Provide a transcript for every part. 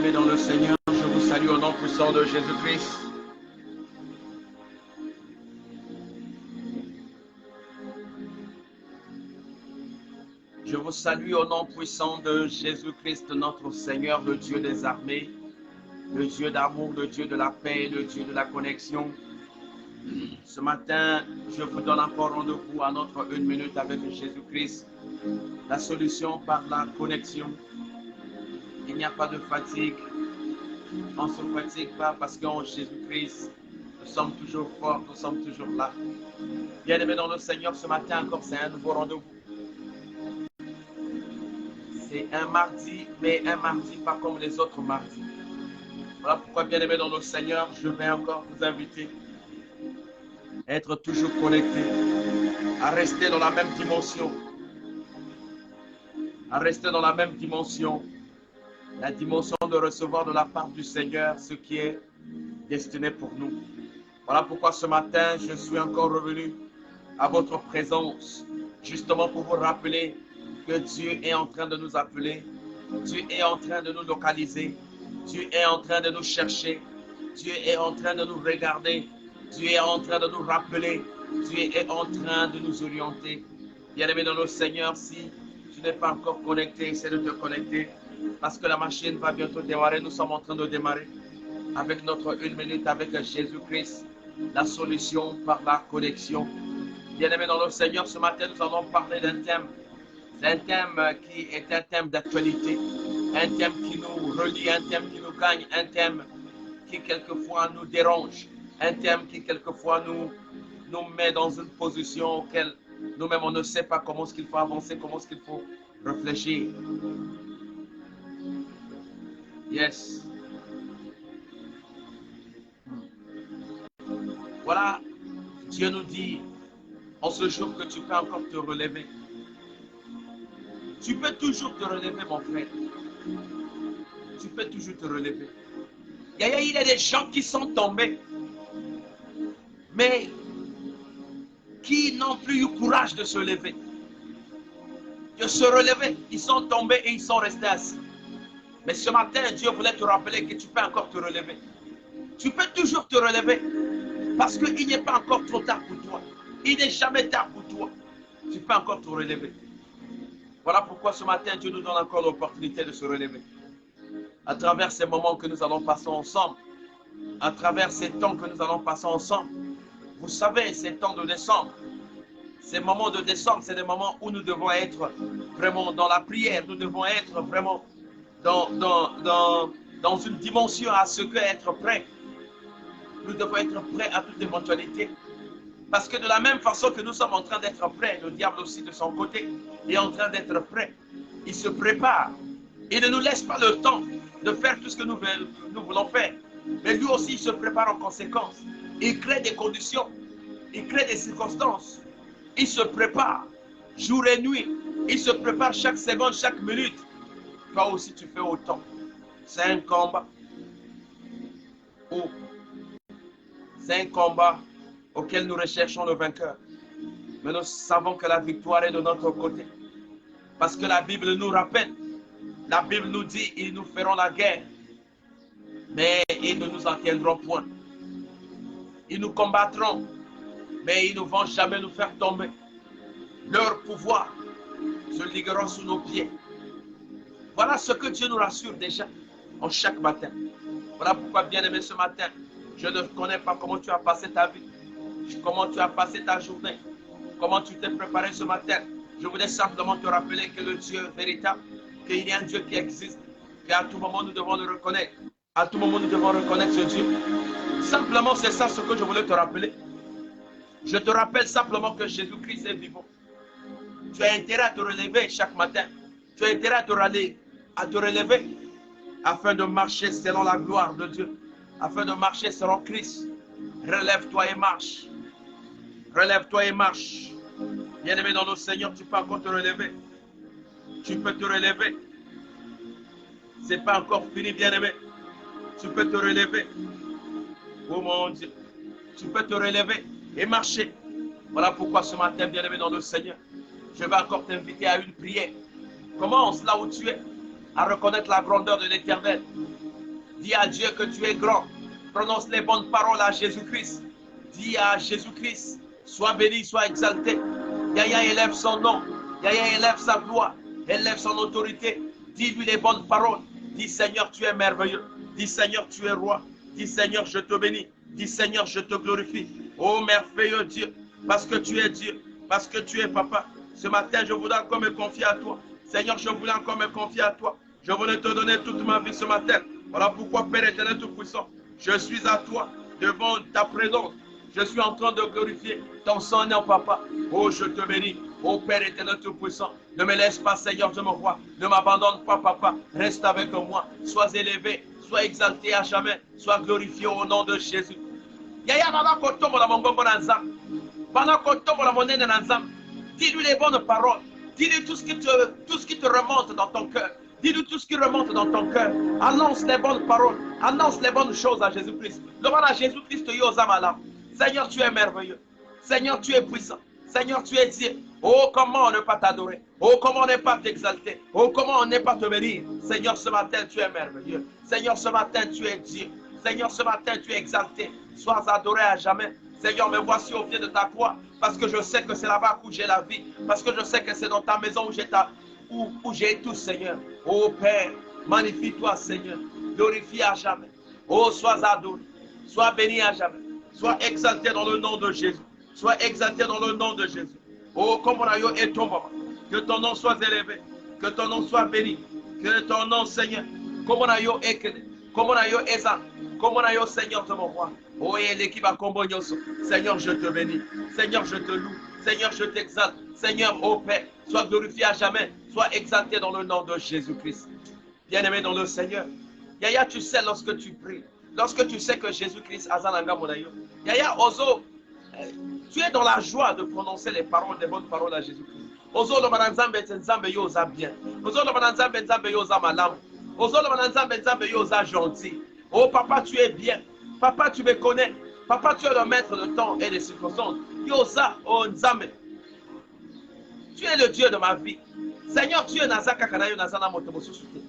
Bien-aimés dans le Seigneur, je vous salue au nom puissant de Jésus-Christ. Je vous salue au nom puissant de Jésus-Christ, notre Seigneur, le Dieu des armées, le Dieu d'amour, le Dieu de la paix, le Dieu de la connexion. Ce matin, je vous donne encore rendez-vous à notre 1 minute avec Jésus-Christ. La solution par la connexion. Il n'y a pas de fatigue. On ne se fatigue pas parce qu'en Jésus-Christ, nous sommes toujours forts, nous sommes toujours là. Bien-aimés dans le Seigneur, ce matin encore, c'est un nouveau rendez-vous. C'est un mardi, mais un mardi pas comme les autres mardis. Voilà pourquoi, bien-aimés dans le Seigneur, je vais encore vous inviter à être toujours connectés, à rester dans la même dimension, à rester dans la même dimension, la dimension de recevoir de la part du Seigneur ce qui est destiné pour nous. Voilà pourquoi ce matin, je suis encore revenu à votre présence, justement pour vous rappeler que Dieu est en train de nous appeler, Dieu est en train de nous localiser, Dieu est en train de nous chercher, Dieu est en train de nous regarder, Dieu est en train de nous rappeler, Dieu est en train de nous orienter. Bien-aimé dans le Seigneur, si tu n'es pas encore connecté, essaie de te connecter parce que la machine va bientôt démarrer. Nous sommes en train de démarrer avec notre 1 minute avec Jésus-Christ, la solution par la connexion. Bien-aimé dans le Seigneur, ce matin, nous allons parler d'un thème. C'est un thème qui est un thème d'actualité, un thème qui nous relie, un thème qui nous gagne, un thème qui quelquefois nous dérange, un thème qui quelquefois nous met dans une position auquel nous-mêmes on ne sait pas comment est-ce qu'il faut avancer, comment est-ce qu'il faut réfléchir. Yes. Voilà, Dieu nous dit en ce jour que tu peux encore te relever. Tu peux toujours te relever, mon frère. Tu peux toujours te relever. Il y a des gens qui sont tombés, mais qui n'ont plus eu courage de se lever, de se relever. Ils sont tombés et ils sont restés assis. Mais ce matin, Dieu voulait te rappeler que tu peux encore te relever. Tu peux toujours te relever parce qu'il n'est pas encore trop tard pour toi. Il n'est jamais tard pour toi. Tu peux encore te relever. Voilà pourquoi ce matin, Dieu nous donne encore l'opportunité de se relever. À travers ces moments que nous allons passer ensemble, à travers ces temps que nous allons passer ensemble. Vous savez, ces temps de décembre, ces moments de décembre, c'est des moments où nous devons être vraiment dans la prière. Nous devons être vraiment dans une dimension à ce que être prêt. Nous devons être prêts à toute éventualité. Parce que de la même façon que nous sommes en train d'être prêts, le diable aussi de son côté est en train d'être prêt. Il se prépare. Il ne nous laisse pas le temps de faire tout ce que nous voulons faire. Mais lui aussi, il se prépare en conséquence. Il crée des conditions. Il crée des circonstances. Il se prépare jour et nuit. Il se prépare chaque seconde, chaque minute. Toi aussi, tu fais autant. C'est un combat. C'est un combat auquel nous recherchons le vainqueur. Mais nous savons que la victoire est de notre côté. Parce que la Bible nous rappelle, la Bible nous dit, ils nous feront la guerre, mais ils ne nous en tiendront point. Ils nous combattront, mais ils ne vont jamais nous faire tomber. Leur pouvoir se liguera sous nos pieds. Voilà ce que Dieu nous rassure déjà en chaque matin. Voilà pourquoi, bien-aimé, ce matin, je ne connais pas comment tu as passé ta vie, comment tu as passé ta journée, comment tu t'es préparé ce matin. Je voulais simplement te rappeler que le Dieu véritable, qu'il y a un Dieu qui existe, qu'à tout moment nous devons le reconnaître. À tout moment nous devons reconnaître ce Dieu. Simplement, c'est ça ce que je voulais te rappeler. Je te rappelle simplement que Jésus-Christ est vivant. Tu as intérêt à te relever chaque matin. Tu as intérêt à te relever afin de marcher selon la gloire de Dieu, afin de marcher selon Christ. Relève-toi et marche. Relève-toi et marche. Bien-aimé dans le Seigneur, tu peux encore te relever. Tu peux te relever. Ce n'est pas encore fini, bien-aimé. Tu peux te relever. Oh mon Dieu. Tu peux te relever et marcher. Voilà pourquoi ce matin, bien-aimé dans le Seigneur, je vais encore t'inviter à une prière. Commence là où tu es, à reconnaître la grandeur de l'Éternel. Dis à Dieu que tu es grand. Prononce les bonnes paroles à Jésus-Christ. Dis à Jésus-Christ, sois béni, sois exalté. Yaya élève son nom. Yaya élève sa gloire. Élève son autorité. Dis-lui les bonnes paroles. Dis Seigneur, tu es merveilleux. Dis Seigneur, tu es roi. Dis Seigneur, je te bénis. Dis Seigneur, je te glorifie. Oh merveilleux Dieu, parce que tu es Dieu, parce que tu es papa. Ce matin, je voudrais encore me confier à toi. Seigneur, je voulais encore me confier à toi. Je voulais te donner toute ma vie ce matin. Voilà pourquoi, Père éternel tout-puissant, je suis à toi, devant ta présence. Je suis en train de glorifier ton Seigneur, papa. Oh, je te bénis. Oh, Père éternel tout-puissant, ne me laisse pas, Seigneur, de me voir. Ne m'abandonne pas, papa. Reste avec moi. Sois élevé, sois exalté à jamais. Sois glorifié au nom de Jésus. Yaya nana kotombo la mongongo na nzambe. Bana kotombo la monene na nzambe. Dis-lui les bonnes paroles. Dis-lui tout ce qui te remonte dans ton cœur. Dis-lui tout ce qui remonte dans ton cœur. Annonce les bonnes paroles. Annonce les bonnes choses à Jésus-Christ. Demande à Jésus-Christ, Seigneur, tu es merveilleux. Seigneur, tu es puissant. Seigneur, tu es Dieu. Oh, comment ne pas t'adorer. Oh, comment ne pas t'exalter. Oh, comment ne pas te bénir. Seigneur, ce matin, tu es merveilleux. Seigneur, ce matin, tu es Dieu. Seigneur, ce matin, tu es exalté. Sois adoré à jamais. Seigneur, me voici au pied de ta croix. Parce que je sais que c'est là-bas où j'ai la vie. Parce que je sais que c'est dans ta maison où j'ai tout, Seigneur. Oh, Père, magnifie-toi, Seigneur. Glorifie à jamais. Oh, sois adoré. Sois béni à jamais. Sois exalté dans le nom de Jésus. Sois exalté dans le nom de Jésus. Oh, comme on a eu et ton maman. Que ton nom soit élevé. Que ton nom soit béni. Que ton nom, Seigneur. Comme on a eu Ekene. Comme on a eu Ezan. Comme on a eu Seigneur de mon roi. Oh, et l'équipe à Combognoso. Seigneur, je te bénis. Seigneur, je te loue. Seigneur, je t'exalte. Seigneur, ô Père, sois glorifié à jamais. Sois exalté dans le nom de Jésus-Christ. Bien-aimé dans le Seigneur. Yaya, tu sais lorsque tu pries. Lorsque tu sais que Jésus-Christ Azananga Monayo. Yaya, Ozo, tu es dans la joie de prononcer les paroles, les bonnes paroles à Jésus-Christ. Ozo, le mananzambe nzambe yoza bien. Ozo, le mananzambe nzambe yoza malam. Ozo, le mananzambe nzambe yoza gentil. Oh, papa, tu es bien. Papa, tu me connais. Papa, tu es le maître de temps et des circonstances. Yoza, oh nzambe. Tu es le Dieu de ma vie. Seigneur, tu es Nazaka Kanayo Nazana Motomosusute.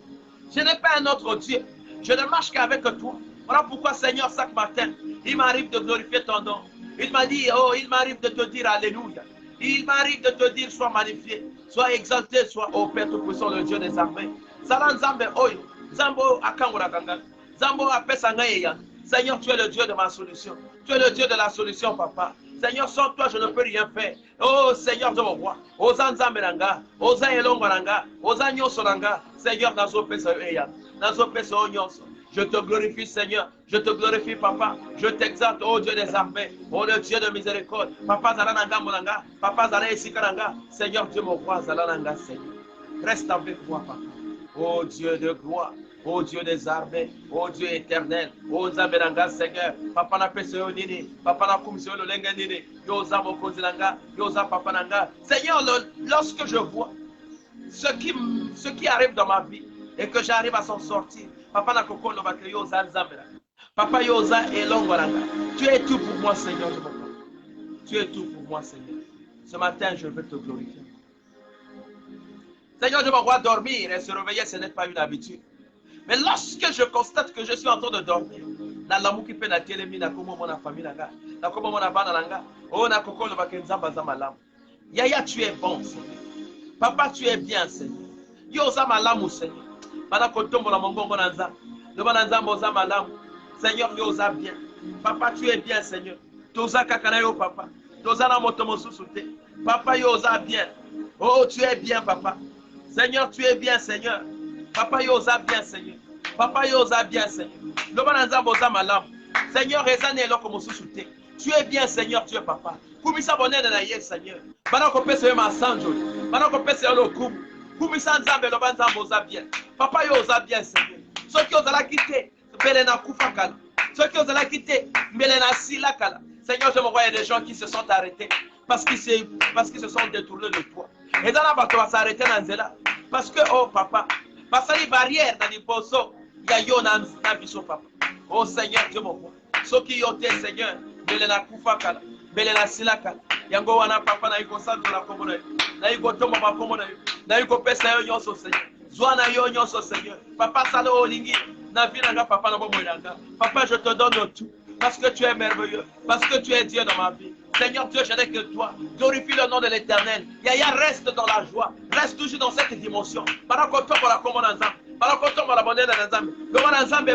Je n'ai pas un autre Dieu. Je ne marche qu'avec toi. Voilà pourquoi, Seigneur, chaque matin, il m'arrive de glorifier ton nom. Il m'a dit, oh, il m'arrive de te dire Alléluia. Il m'arrive de te dire, sois magnifié, sois exalté, sois, oh Père Tout-Puissant, le Dieu des armées. Salam Zambe Oyo, Zambo Akanguraganga, Zambo Apesangayeya. Seigneur, tu es le Dieu de ma solution. Tu es le Dieu de la solution, papa. Seigneur, sans toi, je ne peux rien faire. Oh, Seigneur de mon roi. Oza Nzamberanga, Oza Elongoranga, Oza Nyosoranga. Seigneur, Nazo Pesaoya, Nazo Pesao Nyoso. Je te glorifie, Seigneur. Je te glorifie, papa. Je t'exalte, oh Dieu des armées. Oh le Dieu de miséricorde. Papa Zalananga Molanga. Papa Zala Esikaranga. Seigneur Dieu mon roi, Zalananga, Seigneur. Reste avec moi, papa. Oh Dieu de gloire. Oh Dieu des armées, oh Dieu éternel, oh Nzamberanga Seigneur, Papa na peseyo nini, Papa na kumseyo lolenga nini, yoza mokonzilanga, yoza papa nanga. Seigneur, lorsque je vois ce qui arrive dans ma vie et que j'arrive à s'en sortir, Papa na kokondo bake yoza Nzamberanga, Papa yoza elongolanga. Tu es tout pour moi, Seigneur de mon papa. Tu es tout pour moi, Seigneur. Ce matin, je veux te glorifier. Seigneur, je me vois dormir et se réveiller, ce n'est pas une habitude. Mais lorsque je constate que je suis en train de dormir, na lamu ki pe na telemi na komo mona famille nanga, na komo mona bana nanga, oh na kokolo bakenza za malamu. Yaya, tu es bon, Seigneur. Papa, tu es bien, Seigneur. Yo za malamu, Seigneur. Bana kotombo la mongongo na nza. Le bana nzambo za malamu. Seigneur, yo za bien. Papa, tu es bien, Seigneur. Toza kakana yo, papa. Toza na motomo susute. Papa, yo za bien. Oh, tu es bien, papa. Seigneur, tu es bien, Seigneur. Papa yoza bien, Seigneur. Papa yoza bien, Seigneur. Seigneur, rezane loko mosusute. Tu es bien, Seigneur, tu es papa. Kumisa bonene na ye, Seigneur. Bana ko pese ma sanjo. Bana ko pese lo kum. Kumisa nzambe lo banzambo za bien. Papa yoza bien, Seigneur. Ceux qui osent la quitter, mbele na kufa kala. Ceux qui osent la quitter, mbele na sila kala. Seigneur, je me vois, il y a des gens qui se sont arrêtés parce qu'ils se sont détournés de toi. Et dans la bateau, va s'arrêter dans nzela. Parce que, oh papa, parce que les barrières dans les poissons, il y a yo na biso papa. Oh Seigneur Dieu mon roi. Ce qui yote Seigneur, bele na kufa kala, bele na sila kala. Yango wana papa na iko santo la komono. Na iko tomo ba komono. Na iko pesa yo nyonso Seigneur. Zwana yo nyonso Seigneur. Papa salo olingi. Papa, je te donne tout. Parce que tu es merveilleux. Parce que tu es Dieu dans ma vie. Seigneur Dieu, je n'ai que toi. Glorifie le nom de l'Éternel. Yaya, reste dans la joie. Reste toujours dans cette dimension.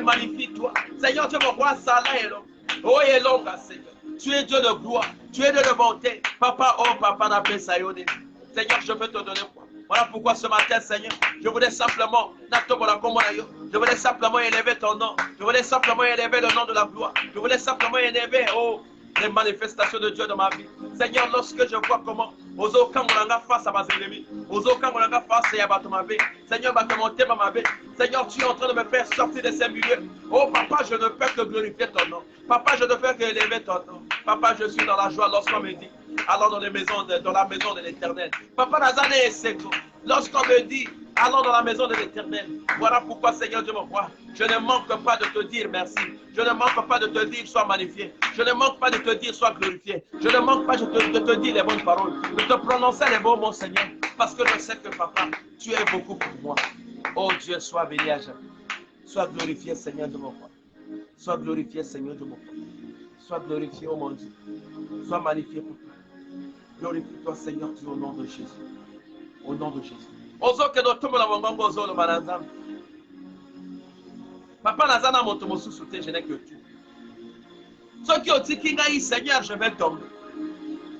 Magnifie toi. Seigneur, tu me vois ça là et là. Oh, et longa, Seigneur. Tu es Dieu de gloire. Tu es Dieu de bonté. Papa, oh, papa, n'a pas ça. Seigneur, je veux te donner quoi. Voilà pourquoi ce matin, Seigneur, je voulais simplement, je voulais simplement élever ton nom. Je voulais simplement élever le nom de la gloire. Je voulais simplement élever, oh, les manifestations de Dieu dans ma vie. Seigneur, lorsque je vois comment, Ozo Kangolanga face à mes ennemis, Ozo Kangolanga face à ma vie, Seigneur, ma vie. Seigneur, tu es en train de me faire sortir de ces milieux. Oh, papa, je ne peux que glorifier ton nom. Papa, je ne peux que élever ton nom. Papa, je suis dans la joie lorsqu'on me dit, allons dans la maison de l'Éternel. Papa Nazane et Seko, lorsqu'on me dit, allons dans la maison de l'Éternel. Voilà pourquoi, Seigneur Dieu me voit. Je ne manque pas de te dire merci. Je ne manque pas de te dire sois magnifié. Je ne manque pas de te dire sois glorifié. Je ne manque pas de te dire les bonnes paroles, de te prononcer les mots, mon Seigneur. Parce que je sais que, papa, tu es beaucoup pour moi. Oh Dieu, sois béni à jamais. Sois glorifié, Seigneur de mon roi. Sois glorifié, Seigneur de mon roi. Sois glorifié, oh mon Dieu. Sois magnifié pour toi. Glorifie-toi, Seigneur, tu au nom de Jésus. Au nom de Jésus. Papa Nazana Motomosu Souté, je n'ai que tout. Ceux qui ont dit Kingaï, Seigneur, je vais tomber.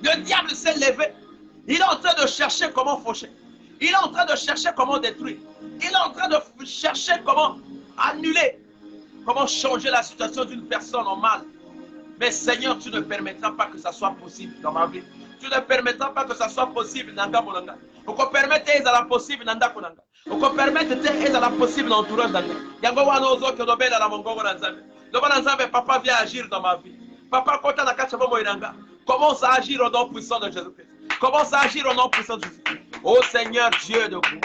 Le diable s'est levé. Il est en train de chercher comment faucher. Il est en train de chercher comment détruire. Il est en train de chercher comment annuler. Comment changer la situation d'une personne en mal. Mais Seigneur, tu ne permettras pas que ça soit possible dans ma vie. Tu ne permettras pas que ça soit possible dans Nanga Monanga. Vous permettez à la possible dans Nanga Konanga. Vous permettez à la possible dans l'entourage d'Anga. Yango Wanozo que Nobel à la Mongongo Nanzambe. Nobel papa vient agir dans ma vie. Papa, quand on a quatre Moïnanga, commence à agir au nom puissant de Jésus-Christ. Commence à agir au nom puissant de Jésus-Christ. Oh Seigneur Dieu de vous,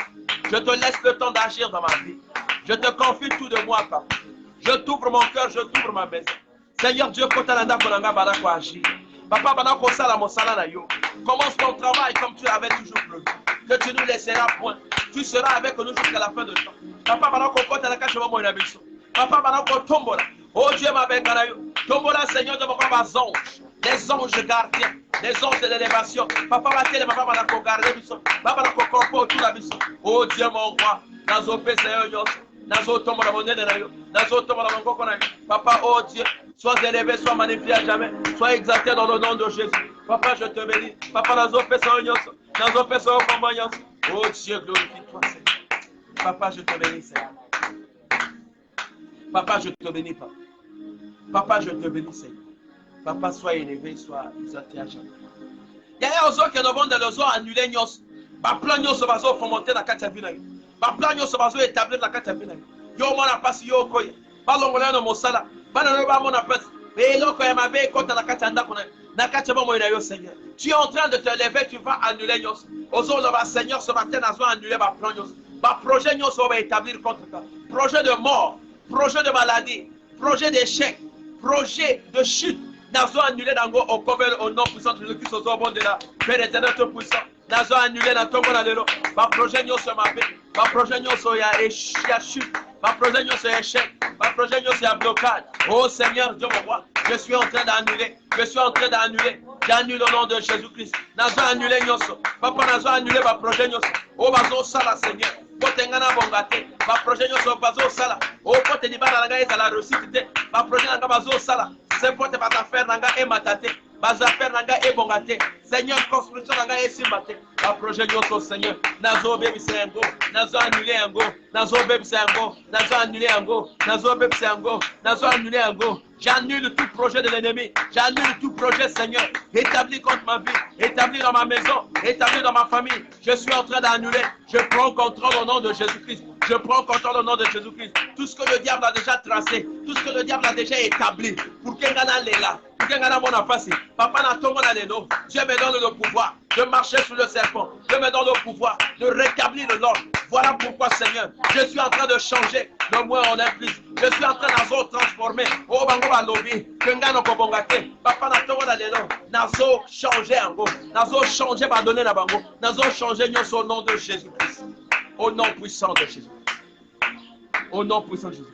je te laisse le temps d'agir dans ma vie. Je te confie tout de moi, papa. Je t'ouvre mon cœur, je t'ouvre ma maison. Seigneur Dieu, quand on a Konanga Barako agir. Papa, Barako Sala Mosala Nayo. Commence ton travail comme tu l'avais toujours prévu. Que tu nous laisseras point. Tu seras avec nous jusqu'à la fin de temps. Papa, Barako Kota la Kachema Moïnabiso. Papa, Barako Tombola. Oh Dieu, ma belle Kanayo. Tombola, Seigneur de mon papa, anges. Les anges gardiens. Les anges de l'élévation. Papa, Batele, Papa, Barako Garde Biso. Papa, Barako Korpo, tout la Biso. Oh Dieu, mon roi. Nazo Seigneur Yos. Nazo Tombola Monene Nayo. Nazo Tombola Mongoko Nayo. Papa, oh Dieu. Sois élevé, sois magnifié à jamais. Sois exalté dans le nom de Jésus. Papa, je te bénis. Papa, Nazo Seigneur. Nazo Seigneur. Oh Dieu, glorifie-toi, Seigneur. Papa, je te bénis, Seigneur. Papa, je te bénis, papa. Papa, je te bénis, Seigneur. Papa, sois élevé, sois exalté à jamais. Il y a des gens qui ont annulé nos. Ba plan nyonso bazo fomonter na kati ya bina yo. Ba plan nyonso bazo établir na kati ya bina yo. Yo mona pasi yo koye. Ba longola no mosala. Ba na ba mona pasi. Be loko ya mabe kota na kati ya ndako na. Na kati ya bomo ina yo Seigneur. Tu es en train de te lever, tu vas annuler nyonso. Ozo le va Seigneur ce matin nazo annuler ba plan nyonso. Ba projet nyonso va établir contre toi. Projet de mort, projet de maladie, projet d'échec, projet de chute. Nazo annuler dango au cover au nom puissant de Jésus-Christ au bon de la Père éternel tout puissant. Nazo annulé na tongo na lelo. Ba projet nyonso mabe. Ba projet nyonso ya chute. Ba projet nyonso ya échec. Ba projet nyonso ya blocage. Oh Seigneur Dieu mon roi, je suis en train d'annuler. Je suis en train d'annuler. J'annule au nom de Jésus-Christ. Nazo annulé nyonso. Papa nazo annulé ba projet nyonso. Oh bazo sala Seigneur. Pote ngana bongate. Ba projet nyonso bazo sala. Oh pote di bana nga ezala réussite. Ba projet nga bazo sala. C'est pote ba affaire nga e matate. Bazafer nanga e bongate. Seigneur, construction nanga e simbate. Ba projet nyonso Seigneur. Nazo bebisa yango. Nazo annulé yango. Nazo bebisa yango. Nazo annulé yango. Nazo bebisa yango. Nazo annulé yango. J'annule tout projet de l'ennemi. J'annule tout projet Seigneur. Établi contre ma vie. Établi dans ma maison. Établi dans ma famille. Je suis en train d'annuler. Je prends contrôle au nom de Jésus-Christ. Je prends contrôle au nom de Jésus-Christ. Tout ce que le diable a déjà tracé. Tout ce que le diable a déjà établi. Pour qu'il y ait là. Papa n'a pas mon Dieu me donne le pouvoir de marcher sur le serpent. Dieu me donne le pouvoir de rétablir l'ordre. Voilà pourquoi Seigneur, je suis en train de changer le moins en un plus. Je suis en train de transformer. Oh bango balobi, kengano kobongate. Papa n'a pas nazo changer en go. Nazo changer ba donner na bango. Nazo changer au nom de Jésus-Christ. Au nom puissant de Jésus. Au nom puissant de Jésus-Christ.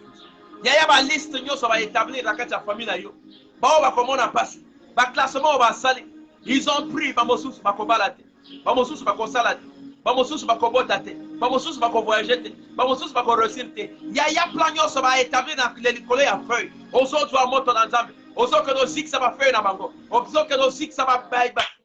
Yaya ba liste nyonso ba établir na kati ya famille na yo. Ba o ba komona pasi. Ba classement ba sali. Ils ont pris ba mosusu ba kobala te. Ba mosusu ba kosala te. Ba mosusu ba kobota te. Ba mosusu ba ko voyager te. Ba mosusu ba ko réussir te. Yaya plan nyonso ba établir na likolo ya feuille. Ozo to moto na nzambe. Ozo que nos zik ça va faire na bango. Ozo que nos zik ça va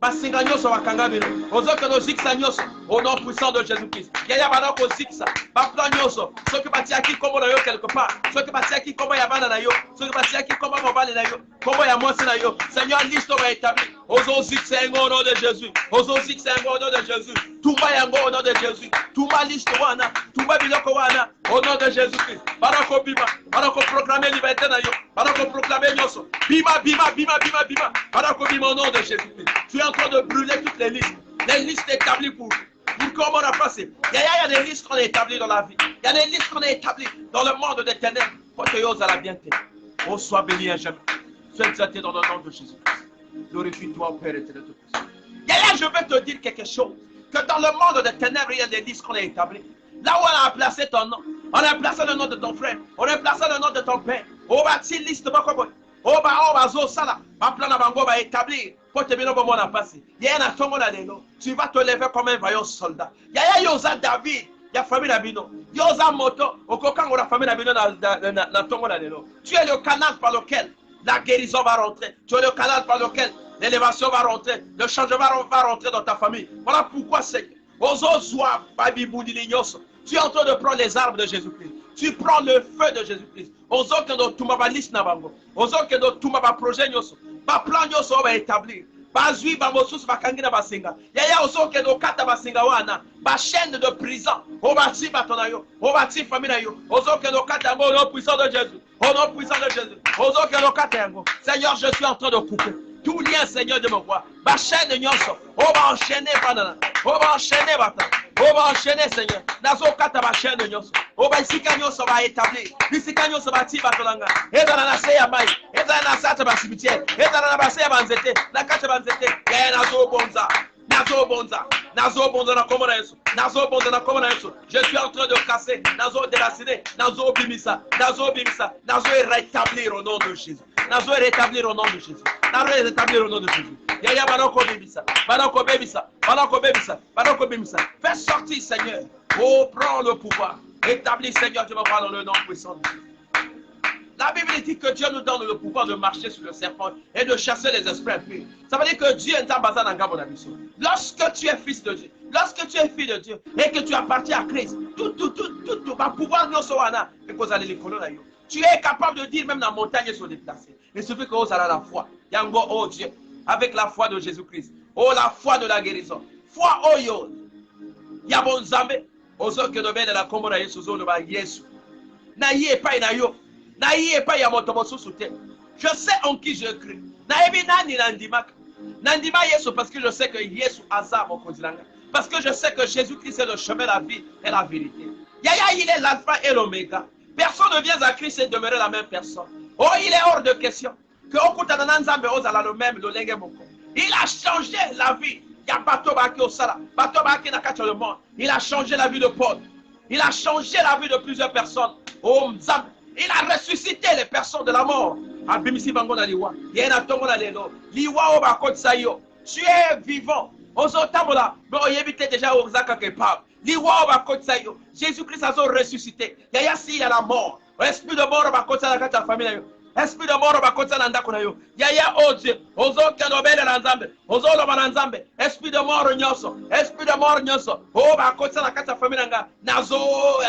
ba singa nyonso ba kanga bino. Ozo que nos zik ça nyonso au nom puissant de Jésus-Christ. Yaya ba ko zik ça. Ba plan nyonso. Ce que batia ki kombo na yo quelque part. Ce que batia ki kombo ya bana na yo. Ce que batia ki kombo mobali na yo. Kombo ya mwasi na yo. Seigneur liste va établir. Ozo zik c'est un nom de Jésus. Ozo zik c'est un nom de Jésus. Tout va yango au nom de Jésus. Tout va liste wana. Tout va biloko wana au nom de Jésus-Christ. Barako bima. Barako proclamer liberté na yo. Barako proclamer nyonso. Bima, bima, bima, bima, bima. Barako bima au nom de Jésus-Christ. Tu es en train de brûler toutes les listes établies pour comment on a passé. Il y a des listes qu'on a établies dans la vie. Il y a des listes qu'on a établies dans le monde des ténèbres. Pour que Dieu à la bienté. Oh, sois béni à jamais. Sois exalté dans le nom de Jésus-Christ. Glorifie-toi, Père éternel. Yaya, je vais te dire quelque chose. Que dans le monde des ténèbres, il y a des listes qu'on a établies. Là où on a placé ton nom, on a placé le nom de ton frère, on a placé le nom de ton père. On va tirer liste, on va zo sala, on plan bango va établir. Pour te bien au moment de passer. Yaya na tongo na lelo. Tu vas te lever comme un vaillant soldat. Yaya yoza David, ya famille Nabino. Yoza moto, okokango la famille Nabino na tongo na lelo. Tu es le canal par lequel la guérison va rentrer. Tu es le canal par lequel l'élévation va rentrer. Le changement va rentrer dans ta famille. Voilà pourquoi c'est. Tu es en train de prendre les armes de Jésus-Christ. Tu prends le feu de Jésus-Christ. Ozo que no tumaba liste na bango. Ozo que no tumaba projet nyoso. Ba plan nyoso ba établir. Ba zui ba mosus ba kangina ba singa. Yaya ozo que no kata ba singa wana. Ba chaîne de prison. O ba ti batonayo. O ba ti famille na yo. Ozo que no kata ngo au nom puissant de Jésus. Au nom puissant de Jésus. Ozo que no kata ngo. Seigneur, je suis en train de couper tout lien, Seigneur de mon roi. Ba chaîne nyoso. O ba enchaîner banana. O ba enchaîner bata. On va enchaîner, Seigneur. Nazo kata ba chaîne nyoso. On va ici kanyoso va établir. Ici kanyoso va ti batolanga. Et dans la nase ya mai. Et dans la sata ba cimetière. Et dans la base ya banzete. Na kata banzete. Ya nazo bonza. Nazo bonza. Nazo bonza na komona yesu. Nazo bonza na komona yesu. Je suis en train de casser. Nazo déraciner. Nazo bimisa. Nazo bimisa. Nazo rétablir au nom de Jésus. Nazo rétablir au nom de Jésus. Nazo rétablir au nom de Jésus. Yaya baroko bebisa, baroko bebisa, baroko bebisa, baroko bebisa. Fais sortir, Seigneur. Oh, prends le pouvoir. Établis, Seigneur, tu vas voir dans le nom puissant de Jésus. La Bible dit que Dieu nous donne le pouvoir de marcher sur le serpent et de chasser les esprits impurs. Ça veut dire que Dieu est un bazar dans la mission. Lorsque tu es fils de Dieu, lorsque tu es fille de Dieu et que tu appartiens à Christ, tout va pouvoir nous sauver. Tu es capable de dire même la montagne se déplacer. Il suffit que vous avez la foi. Yango, oh Dieu. Avec la foi de Jésus-Christ. Oh, la foi de la guérison. Foi, oh yo. Yabon zambe. Ozo que de la combo na yesu zo ba yesu. Na yé pa na yo. Na yé pa ya moto soute. Je sais en qui je crie. Na ebi nani nandimaka. Nandima yesu parce que je sais que yesu azar mon kodilanga. Parce que je sais que Jésus-Christ est le chemin, la vie et la vérité. Yaya, il est l'alpha et l'oméga. Personne ne vient à Christ et demeurer la même personne. Oh, il est hors de question. Que le même, il a changé la vie. Il y a Batobaki au Sala. Batobaki n'a qu'à le monde. Il a changé la vie de Paul. Il a changé la vie de plusieurs personnes. Oh, Mzam. Il a ressuscité les personnes de la mort. Abimisi Bangona Liwa. Yena Tongona Lelo. Liwa Obakot Sayo. Tu es vivant. Ozotamola. Mais on y évite déjà au Zaka Kepab. Liwa Obakot Sayo. Jésus-Christ a ressuscité. Yaya si il y a la mort. L'esprit de mort Obakot Sayo dans ta famille. Esprit de mort va continuer à ndako na yo. Yaya oh Dieu, ozo kenobele na nzambe, ozo loba na nzambe. Esprit de mort nyoso, esprit de mort nyoso. Oh ba continuer na kata famille nga. Nazo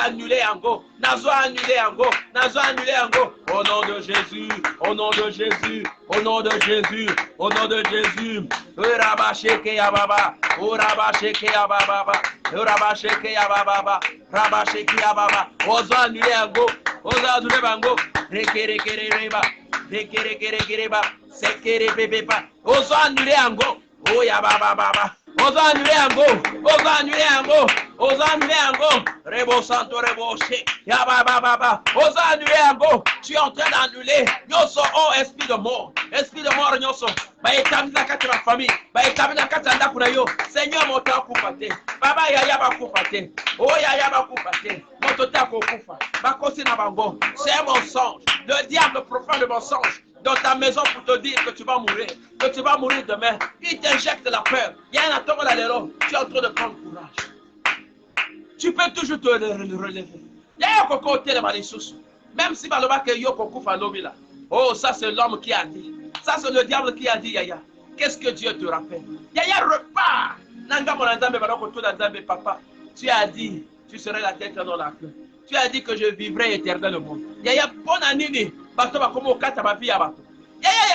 annuler yango, nazo annuler yango, nazo annuler yango. Au nom de Jésus, au nom de Jésus, au nom de Jésus, au nom de Jésus. Uraba sheke ya baba, uraba sheke ya baba, uraba sheke ya baba, raba sheke ya baba. Ozo annuler yango, ozo annuler yango. Rekereba, rekereba, sekere bebeba. Ozo annuler yango. Oh ya baba baba. Ozo annuler yango, ozo annuler yango. Oza annulé yango. Rebo santo rebo she. Ya ba ba ba ba. Oza annulé yango. Tu es en train d'annuler. Nyoso oh esprit de mort. Esprit de mort nyoso. Ba établi na kati na famille. Ba établi na kati na kuna yo. Seigneur monta kupate. Baba ya ba kupate. Oh ya ba kupate. Motota ko kufa. Ba kosi na bango. C'est un mensonge. Le diable profane le mensonge dans ta maison pour te dire que tu vas mourir, que tu vas mourir demain. Il t'injecte la peur. Il y a un attendre là, tu es en train de prendre courage. Tu peux toujours te relever. Il y a un côté de Marissus. Même si Baloba que yo kokou falobi là. Oh, ça c'est l'homme qui a dit. Ça c'est le diable qui a dit, Yaya. Qu'est-ce que Dieu te rappelle? Yaya repart. Nanga monazambe baroko tout nzambe papa. Tu as dit, tu serais la tête dans la queue. Tu as dit que je vivrai éternellement. Yaya bonne année. Il y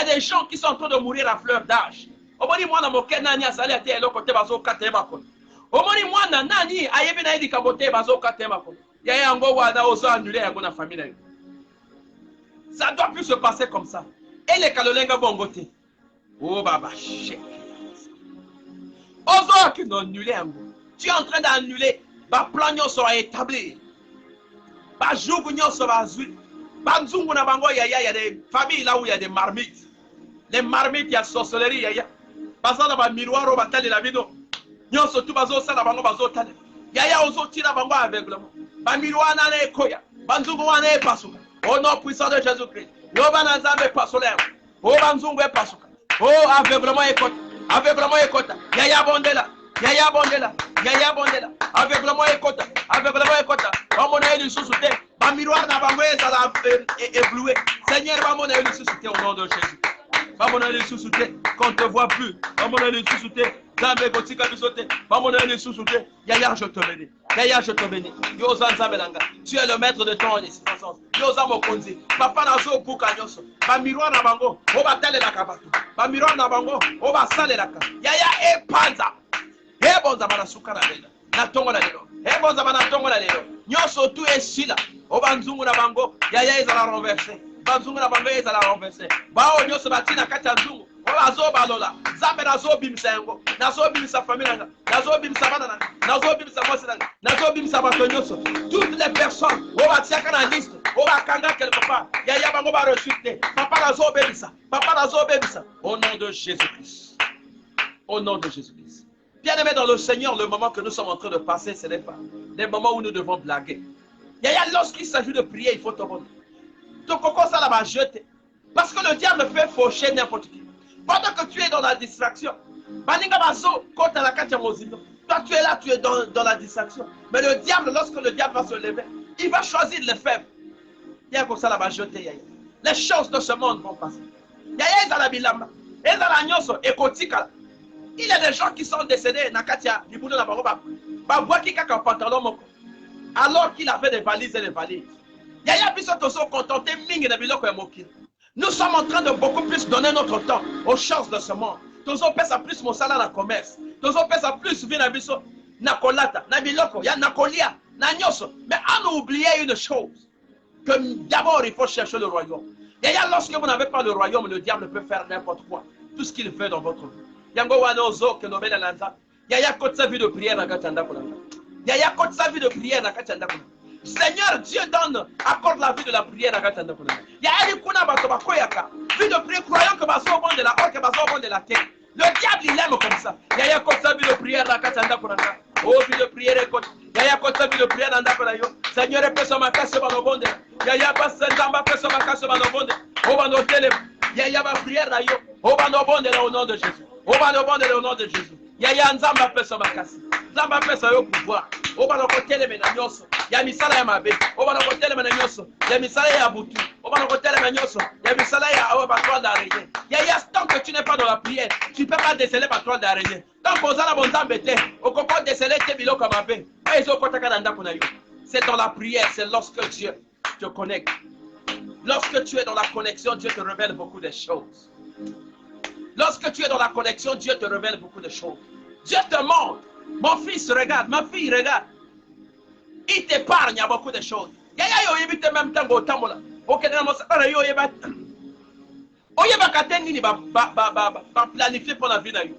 a des gens qui sont en train de mourir à fleur d'âge. Ça doit plus se passer comme ça. Et les Kalolenga Bongote. Oh baba, tu es en train d'annuler. Ba plan sera établi. Ba joug sera zui. Banzungu na bango il y a des familles là où il y a des marmites. Les marmites, il y a sorcellerie, il y a. Parce que dans miroir au bataille de la vie, nous sommes tous bazo ça na bango bazo tane. Il y a aussi tira bango aveuglement. Ba miroir na ne koya. Banzungu wane pasuka. Au nom puissant de Jésus-Christ. Yo banazambe pasolaire. Oh banzungu e pasuka. Oh aveuglement écoute. Aveuglement écoute. Yaya bondela. Yaya bondela. Yaya bondela. Aveuglement écoute. Aveuglement écoute. On mon aïe sous soutien. Ma miroir n'a pas ébloué. Seigneur, va mon aïe sous soutien au nom de Jésus. Va mon aïe sous soutien. Qu'on ne te voit plus. Va mon aïe sous soutien. Zambe gotika bisote. Va mon aïe sous soutien. Yaya, je te bénis. Yaya, je te bénis. Yoza Nzambelanga. Tu es le maître de ton existence. Yoza Mokonzi. Papa Nazo Pukanyoso. Ma miroir n'a bango. Oba tele la kabatu. Ma miroir n'a bango. Oba sale la ka. Yaya e panza. E bonza bana sukara lela. Na tongo la lelo. E bonza bana tongo la lelo. Nyoso tu es sila. Obanzungu na bango. Yaya ezala renversé. Banzungu na bango ezala renversé. Bao nyoso batina kati ya nzungu. Obazo balola. Zambe nazo bimisa yango. Nazo bimisa famille nanga. Nazo bimisa bana nanga. Nazo bimisa mosi nanga. Nazo bimisa bato nyoso. Toutes les personnes. Obatiaka na liste. Obakanga quelque part. Yaya bango ba rechuter. Papa nazo bimisa. Papa nazo bimisa. Au nom de Jésus-Christ. Au nom de Jésus-Christ. Bien-aimé dans le Seigneur, le moment que nous sommes en train de passer, ce n'est pas des moments où nous devons blaguer. Lorsqu'il s'agit de prier, il faut te rendre. Ton coco, ça là-bas, jeter. Parce que le diable peut faucher n'importe qui. Pendant que tu es dans la distraction, toi tu es là, tu es dans la distraction. Mais le diable, lorsque le diable va se lever, il va choisir les faibles. Il y a comme ça là-bas, jeter. Les choses de ce monde vont passer. Il y a des gens qui sont décédés alors qu'il avait des valises et des valises. Nous sommes en train de beaucoup plus donner notre temps aux choses de ce monde. Nous avons plus mon salaire dans le commerce. Nous avons plus vie dans na kolata, na biloko, ya na kolia, na nyoso. Mais on a oublié une chose, que d'abord il faut chercher le royaume. Et lorsque vous n'avez pas le royaume, le diable peut faire n'importe quoi, tout ce qu'il veut dans votre vie. Yango wanozo que nobela lanza. Yaya kote sa vie de prière na katanda kolanga. Yaya kote sa vie de prière na katanda kolanga. Seigneur Dieu donne, accorde la vie de la prière na katanda kolanga. Yaya kuna bato bakoyaka. Vie de prière, croyant que baso bon de la or, que baso bon de la terre. Le diable il aime comme ça. Yaya kote sa vie de prière na katanda kolanga. Oh vie de prière écoute. Yaya kote sa vie de prière na kolanga. Seigneur pesa makase ba bonde. Yaya pesa nzamba pesa makase ba bonde. O ba no tele. Yaya ba prière na yo. O ba no bonde au nom de Jésus. On va le vendre au nom de Jésus. Yaya nzamba pesa makasi. Nzamba pesa yo pouvoir. On va le côté les menanyoso. Ya misala ya mabe. On va le côté les menanyoso. Ya misala ya butu. On va le côté les menanyoso. Ya misala ya awa patron d'araignée. Yaya tant que tu n'es pas dans la prière, tu ne peux pas déceler patron d'araignée. Tant qu'on a la bonne zambete, on peut pas déceler tes biloko comme mabe. C'est dans la prière, c'est lorsque Dieu te connecte. Lorsque tu es dans la connexion, Dieu te révèle beaucoup de choses. Lorsque tu es dans la connexion, Dieu te révèle beaucoup de choses. Dieu te montre. Mon fils, regarde. Ma fille, regarde. Il t'épargne à beaucoup de choses. Yaya yo yebite même temps au tamola. Ok, dans mon sapara yo yebat. Oyeba kateni ba planifier pour la vie na yo.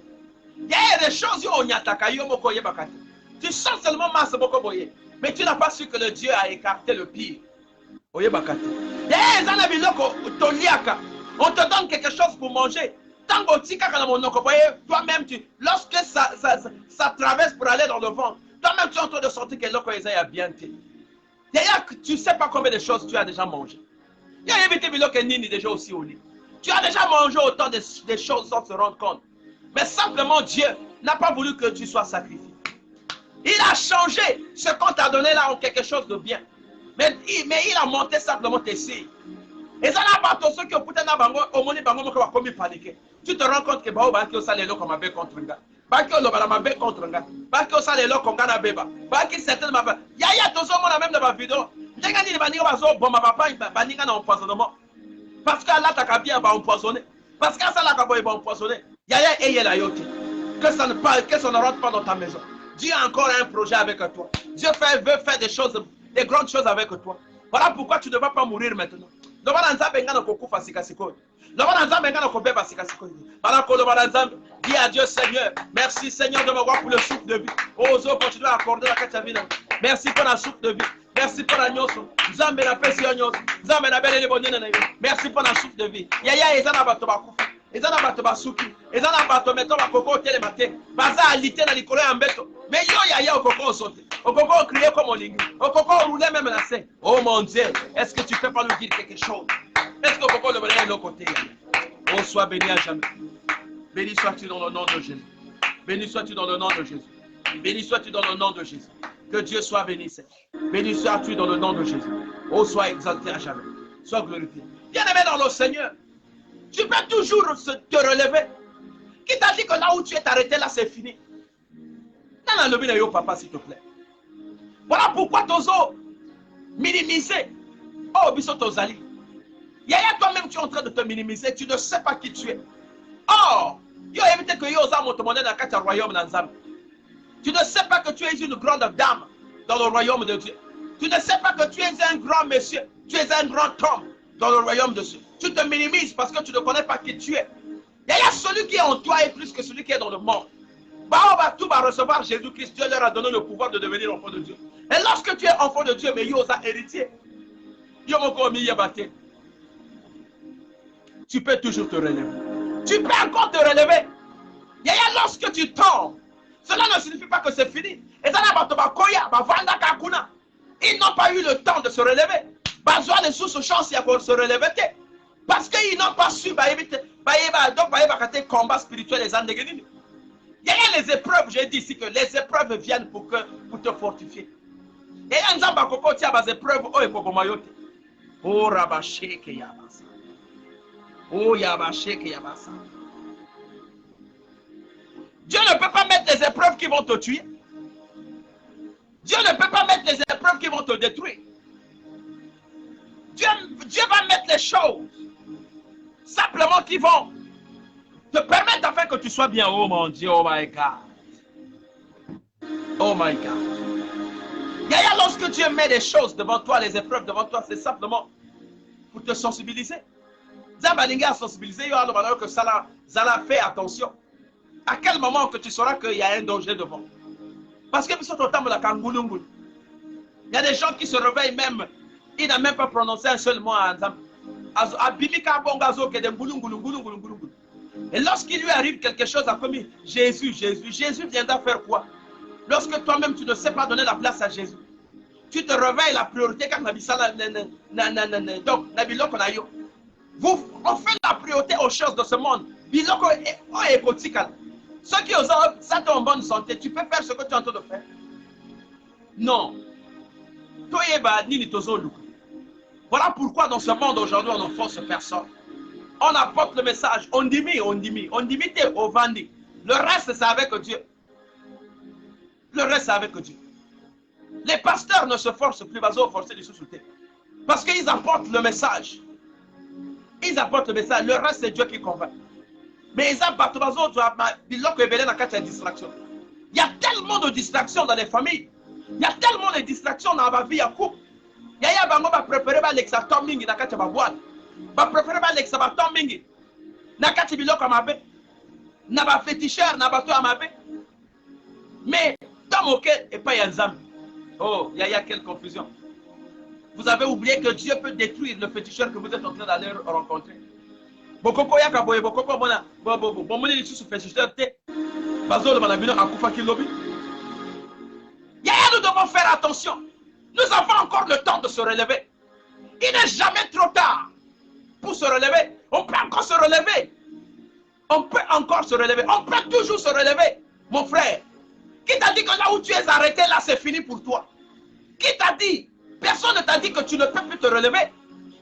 Yaya des choses yo onyataka yo moko yeba kateni. Tu sens seulement masse beaucoup boyer. Mais tu n'as pas su que le Dieu a écarté le pire. Oye bakate. On te donne quelque chose pour manger. Toi-même, lorsque ça traverse pour aller dans le ventre, toi-même tu es en train de sentir que l'eau est bien. D'ailleurs, tu ne sais pas combien de choses tu as déjà mangé. Il y a évité déjà aussi au lit. Tu as déjà mangé autant de choses sans te rendre compte. Mais simplement Dieu n'a pas voulu que tu sois sacrifié. Il a changé ce qu'on t'a donné là en quelque chose de bien. Mais il a monté simplement tes signes. Et ça n'a pas tous ceux qui ont peut-être au monde comme paniqué. Tu te rends compte que Baoba qui osale l'eau comme un bé contre un gars. Baki olobala mabe contre un gars. Baki osale l'eau comme un bébé. Baki certaines mabe. Yaya tous ceux qui même dans ma vidéo. N'enga ni baniga bazo bon ma papa baniga na empoisonnement. Parce que là t'as bien va empoisonner. Parce que ça là qu'à va empoisonner. Yaya eye la yote. Que ça ne rentre pas dans ta maison. Dieu a encore un projet avec toi. Dieu veut faire des choses, des grandes choses avec toi. Voilà pourquoi tu ne vas pas mourir maintenant. Dis à Dieu Seigneur, merci Seigneur de m'avoir pour le souffle de vie. Ose continuer à accorder la cachavina. Merci pour la souffle de vie. Merci pour la nyoso. Merci pour la souffle de vie. Yaya ezana batobaku. Ezana batobasuki. Ezana batometo bakoko telemate. Baza alite na likolo ya mbeto. Mais yo yaya okoko osote. Okoko crier comme olingi. Okoko rouler même la scène. Oh mon Dieu, est-ce que tu peux pas nous dire quelque chose? Est-ce que Okoko le venait de l'autre côté? Oh, sois béni à jamais. Béni sois-tu dans le nom de Jésus. Béni sois-tu dans le nom de Jésus. Béni sois-tu dans le nom de Jésus. Que Dieu soit béni, Seigneur. Béni sois-tu dans le nom de Jésus. Oh, sois exalté à jamais. Sois glorifié. Bien-aimé dans le Seigneur, tu peux toujours te relever. Qui t'a dit que là où tu es arrêté, là, c'est fini? Non, non, le papa, s'il te plaît. Voilà pourquoi t'oses minimiser. Oh, biso tozali. Yaya, toi-même, tu es en train de te minimiser. Tu ne sais pas qui tu es. Oh, yo évité que yo osa motomone dans le royaume d'Anzam. Tu ne sais pas que tu es une grande dame dans le royaume de Dieu. Tu ne sais pas que tu es un grand monsieur. Tu es un grand homme dans le royaume de Dieu. Tu te minimises parce que tu ne connais pas qui tu es. Yaya, celui qui est en toi est plus que celui qui est dans le monde. Tout va recevoir Jésus-Christ. Dieu leur a donné le pouvoir de devenir enfant de Dieu. Et lorsque tu es enfant de Dieu, mais yo osa héritier. Yo moko mi yabate. Tu peux toujours te relever. Tu peux encore te relever. Yaya, lorsque tu tombes, cela ne signifie pas que c'est fini. Et ça ils n'ont pas eu le temps de se relever. Besoin de sous chance pour se relever. Parce qu'ils n'ont pas su combat spirituel les années. Yaya, les épreuves, j'ai dit ici que les épreuves viennent pour te fortifier. Et un zamba koko tia bas épreuves oh et kokomayote. Oh rabasheke yabasa. Oh yabasheke yabasa. Dieu ne peut pas mettre des épreuves qui vont te tuer. Dieu ne peut pas mettre des épreuves qui vont te détruire. Dieu va mettre les choses simplement qui vont te permettre afin que tu sois bien. Oh mon Dieu, oh my God. Oh my God. Yaya, lorsque Dieu met des choses devant toi, les épreuves devant toi, c'est simplement pour te sensibiliser. Zabalinga a sensibilisé, alors que ça fait attention. À quel moment que tu sauras qu'il y a un danger devant? Parce que il y a des gens qui se réveillent même, ils n'ont même pas prononcé un seul mot à Nzam. Et lorsqu'il lui arrive quelque chose à commis, Jésus viendra faire quoi? Lorsque toi-même tu ne sais pas donner la place à Jésus, tu te réveilles la priorité quand on fait la priorité aux choses de ce monde. Ceux qui sont en bonne santé, tu peux faire ce que tu es en train de faire? Non. Voilà pourquoi dans ce monde aujourd'hui on ne force personne. On apporte le message, on dit t'es au vendi. Le reste c'est avec Dieu. Le reste c'est avec Dieu. Les pasteurs ne se forcent plus, forcer du sous-souté. Parce qu'ils apportent le message. Ils apportent le message. Le reste c'est Dieu qui convainc. Mais ils apportent la distraction. Il y a tellement de distractions dans les familles. Il y a tellement de distractions dans la vie à couple. Il y a préparer l'exatoming dans la boîte. Va préférer l'exatoming. Nakati biloko amabe. Naba féticheur, naba to amabe. Mais dans moqué et pas Yanzam. Oh, il y a quelle confusion. Vous avez oublié que Dieu peut détruire le féticheur que vous êtes en train d'aller rencontrer. Bokoko ya kaboye bokoko bona bon moni sur féticheur te. Bazolo manabino akufa kilobi. Nous devons faire attention. Nous avons encore le temps de se relever. Il n'est jamais trop tard pour se relever. On peut encore se relever. On peut encore se relever. On peut toujours se relever. Mon frère, qui t'a dit que là où tu es arrêté, là c'est fini pour toi? Qui t'a dit? Personne ne t'a dit que tu ne peux plus te relever.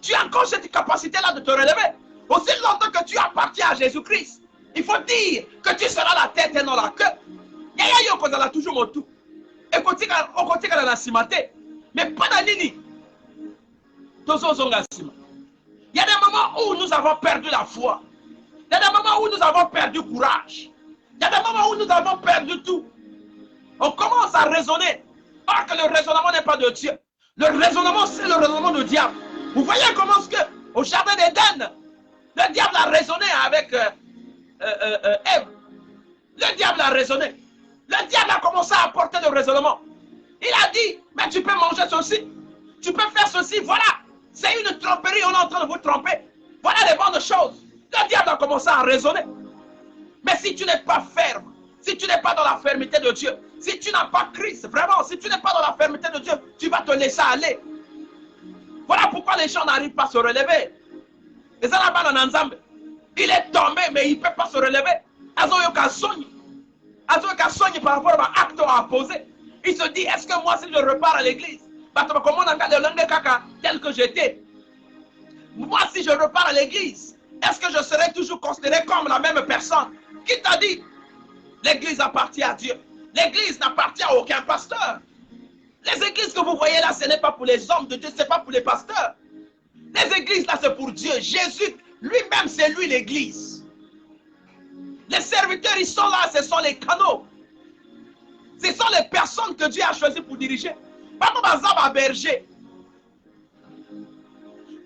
Tu as encore cette capacité-là de te relever. Aussi longtemps que tu appartiens à Jésus-Christ, il faut dire que tu seras la tête et non la queue. Yaya yo kozala toujours mon tout. Et côté de la cimate, mais pas d'anini. Il y a des moments où nous avons perdu la foi. Il y a des moments où nous avons perdu courage. Il y a des moments où nous avons perdu tout. On commence à raisonner. Or que le raisonnement n'est pas de Dieu. Le raisonnement, c'est le raisonnement du diable. Vous voyez comment est-ce que au jardin d'Éden, le diable a raisonné avec Ève. Le diable a raisonné. Le diable a commencé à apporter le raisonnement. Il a dit, mais tu peux manger ceci. Tu peux faire ceci. Voilà. C'est une tromperie. On est en train de vous tromper. Voilà les bonnes choses. Le diable a commencé à raisonner. Mais si tu n'es pas ferme, si tu n'es pas dans la fermeté de Dieu, si tu n'as pas Christ, vraiment, si tu n'es pas dans la fermeté de Dieu, tu vas te laisser aller. Voilà pourquoi les gens n'arrivent pas à se relever. Et ça là-bas dans Nzambe, il est tombé, mais il ne peut pas se relever. Azoyoka sogne par rapport à l'acte à poser. Il se dit, est-ce que moi, si je repars à l'église, tel que j'étais, moi, si je repars à l'église, est-ce que je serai toujours considéré comme la même personne? Qui t'a dit? L'église appartient à Dieu. L'église n'appartient à aucun pasteur. Les églises que vous voyez là, ce n'est pas pour les hommes de Dieu, ce n'est pas pour les pasteurs. Les églises là, c'est pour Dieu. Jésus, lui-même, c'est lui l'église. Les serviteurs, ils sont là, ce sont les canaux. Ce sont les personnes que Dieu a choisies pour diriger. Pas comme un berger.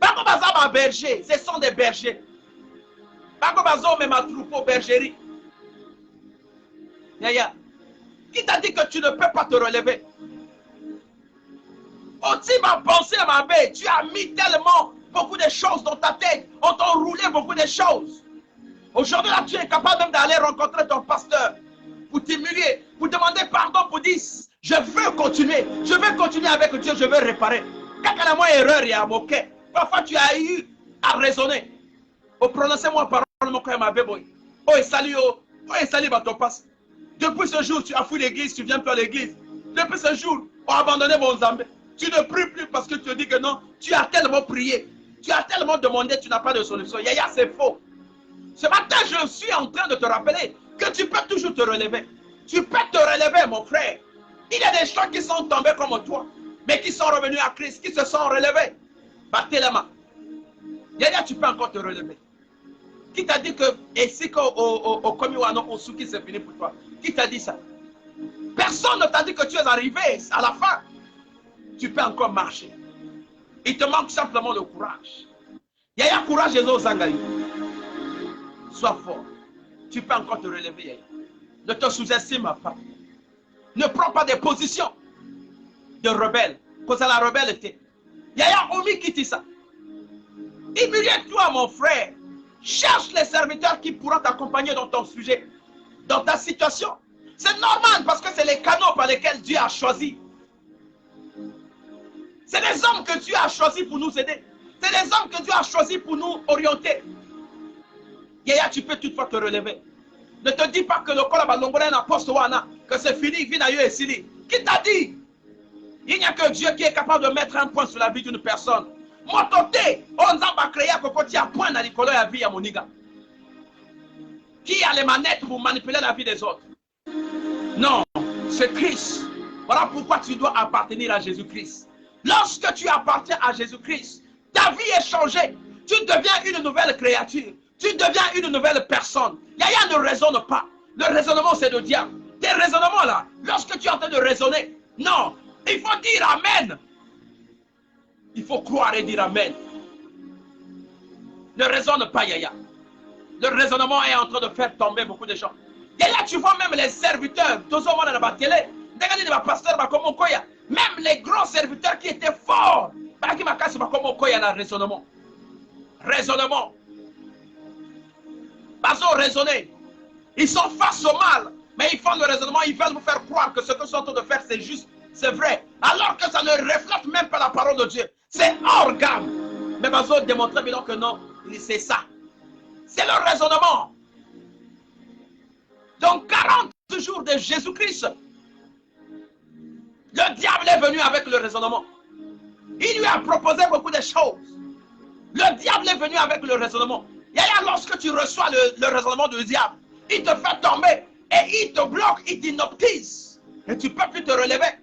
Pas comme un berger, ce sont des bergers. Pas comme un troupeau bergerie. Yaya, qui t'a dit que tu ne peux pas te relever? Aussi ma pensée à ma bête, tu as mis tellement beaucoup de choses dans ta tête, on t'a roulé beaucoup de choses. Aujourd'hui, là, tu es capable même d'aller rencontrer ton pasteur pour t'humilier, pour demander pardon, pour dire je veux continuer avec Dieu, je veux réparer. Quand il y a moins erreur, il y a moqué. Parfois, tu as eu à raisonner. Oh, prononcez-moi parole, mon frère, ma bébé. Oh, et salut, ton pasteur. Depuis ce jour, tu as fui l'église, tu viens plus à l'église. Depuis ce jour, on a abandonné mon Zambé. Tu ne pries plus parce que tu te dis que non, tu as tellement prié, tu as tellement demandé, tu n'as pas de solution. Yaya, c'est faux. Ce matin, je suis en train de te rappeler que tu peux toujours te relever. Tu peux te relever, mon frère. Il y a des gens qui sont tombés comme toi, mais qui sont revenus à Christ, qui se sont relevés. Battez la main. Yaya, tu peux encore te relever. Qui t'a dit que, et si au Komiwano, au Souki, c'est fini pour toi? Qui t'a dit ça? Personne ne t'a dit que tu es arrivé à la fin. Tu peux encore marcher. Il te manque simplement le courage. Yaya, courage, Jésus Zangaï. Sois fort. Tu peux encore te relever, Yaya. Ne te sous-estime pas. Ne prends pas des positions de rebelle. Cause à la rebelleté. Yaya, Omi, qui dit ça? Humilie-toi, mon frère. Cherche les serviteurs qui pourront t'accompagner dans ton sujet, dans ta situation. C'est normal parce que c'est les canaux par lesquels Dieu a choisi. C'est les hommes que Dieu a choisis pour nous aider. C'est les hommes que Dieu a choisis pour nous orienter. Yaya, tu peux toutefois te relever. Ne te dis pas que le que c'est fini, vinayo et sili. Qui t'a dit? Il n'y a que Dieu qui est capable de mettre un point sur la vie d'une personne. Mototé, on a créé un cocotier à point dans l'école de la vie à Moniga. Qui a les manettes pour manipuler la vie des autres? Non, c'est Christ. Voilà pourquoi tu dois appartenir à Jésus-Christ. Lorsque tu appartiens à Jésus-Christ, ta vie est changée. Tu deviens une nouvelle créature. Tu deviens une nouvelle personne. Yaya ne raisonne pas. Le raisonnement, c'est le diable. Tes raisonnements là, lorsque tu es en train de raisonner, non, il faut dire Amen. Il faut croire et dire Amen. Ne raisonne pas, Yaya. Le raisonnement est en train de faire tomber beaucoup de gens. Yaya, tu vois même les serviteurs, Même les grands serviteurs qui étaient forts, raisonnement. Raisonnement. Bazo raisonner. Ils sont face au mal, mais ils font le raisonnement, ils veulent vous faire croire que ce que sont en train de faire, c'est juste, c'est vrai. Alors que ça ne reflète même pas la parole de Dieu. C'est hors gamme. Mais Bazo démontrait bien que non, c'est ça. C'est le raisonnement. Donc 40 jours de Jésus-Christ, le diable est venu avec le raisonnement. Il lui a proposé beaucoup de choses. Le diable est venu avec le raisonnement. Yaya, lorsque tu reçois le raisonnement du diable, il te fait tomber et il te bloque, il t'inoptise. Et tu ne peux plus te relever.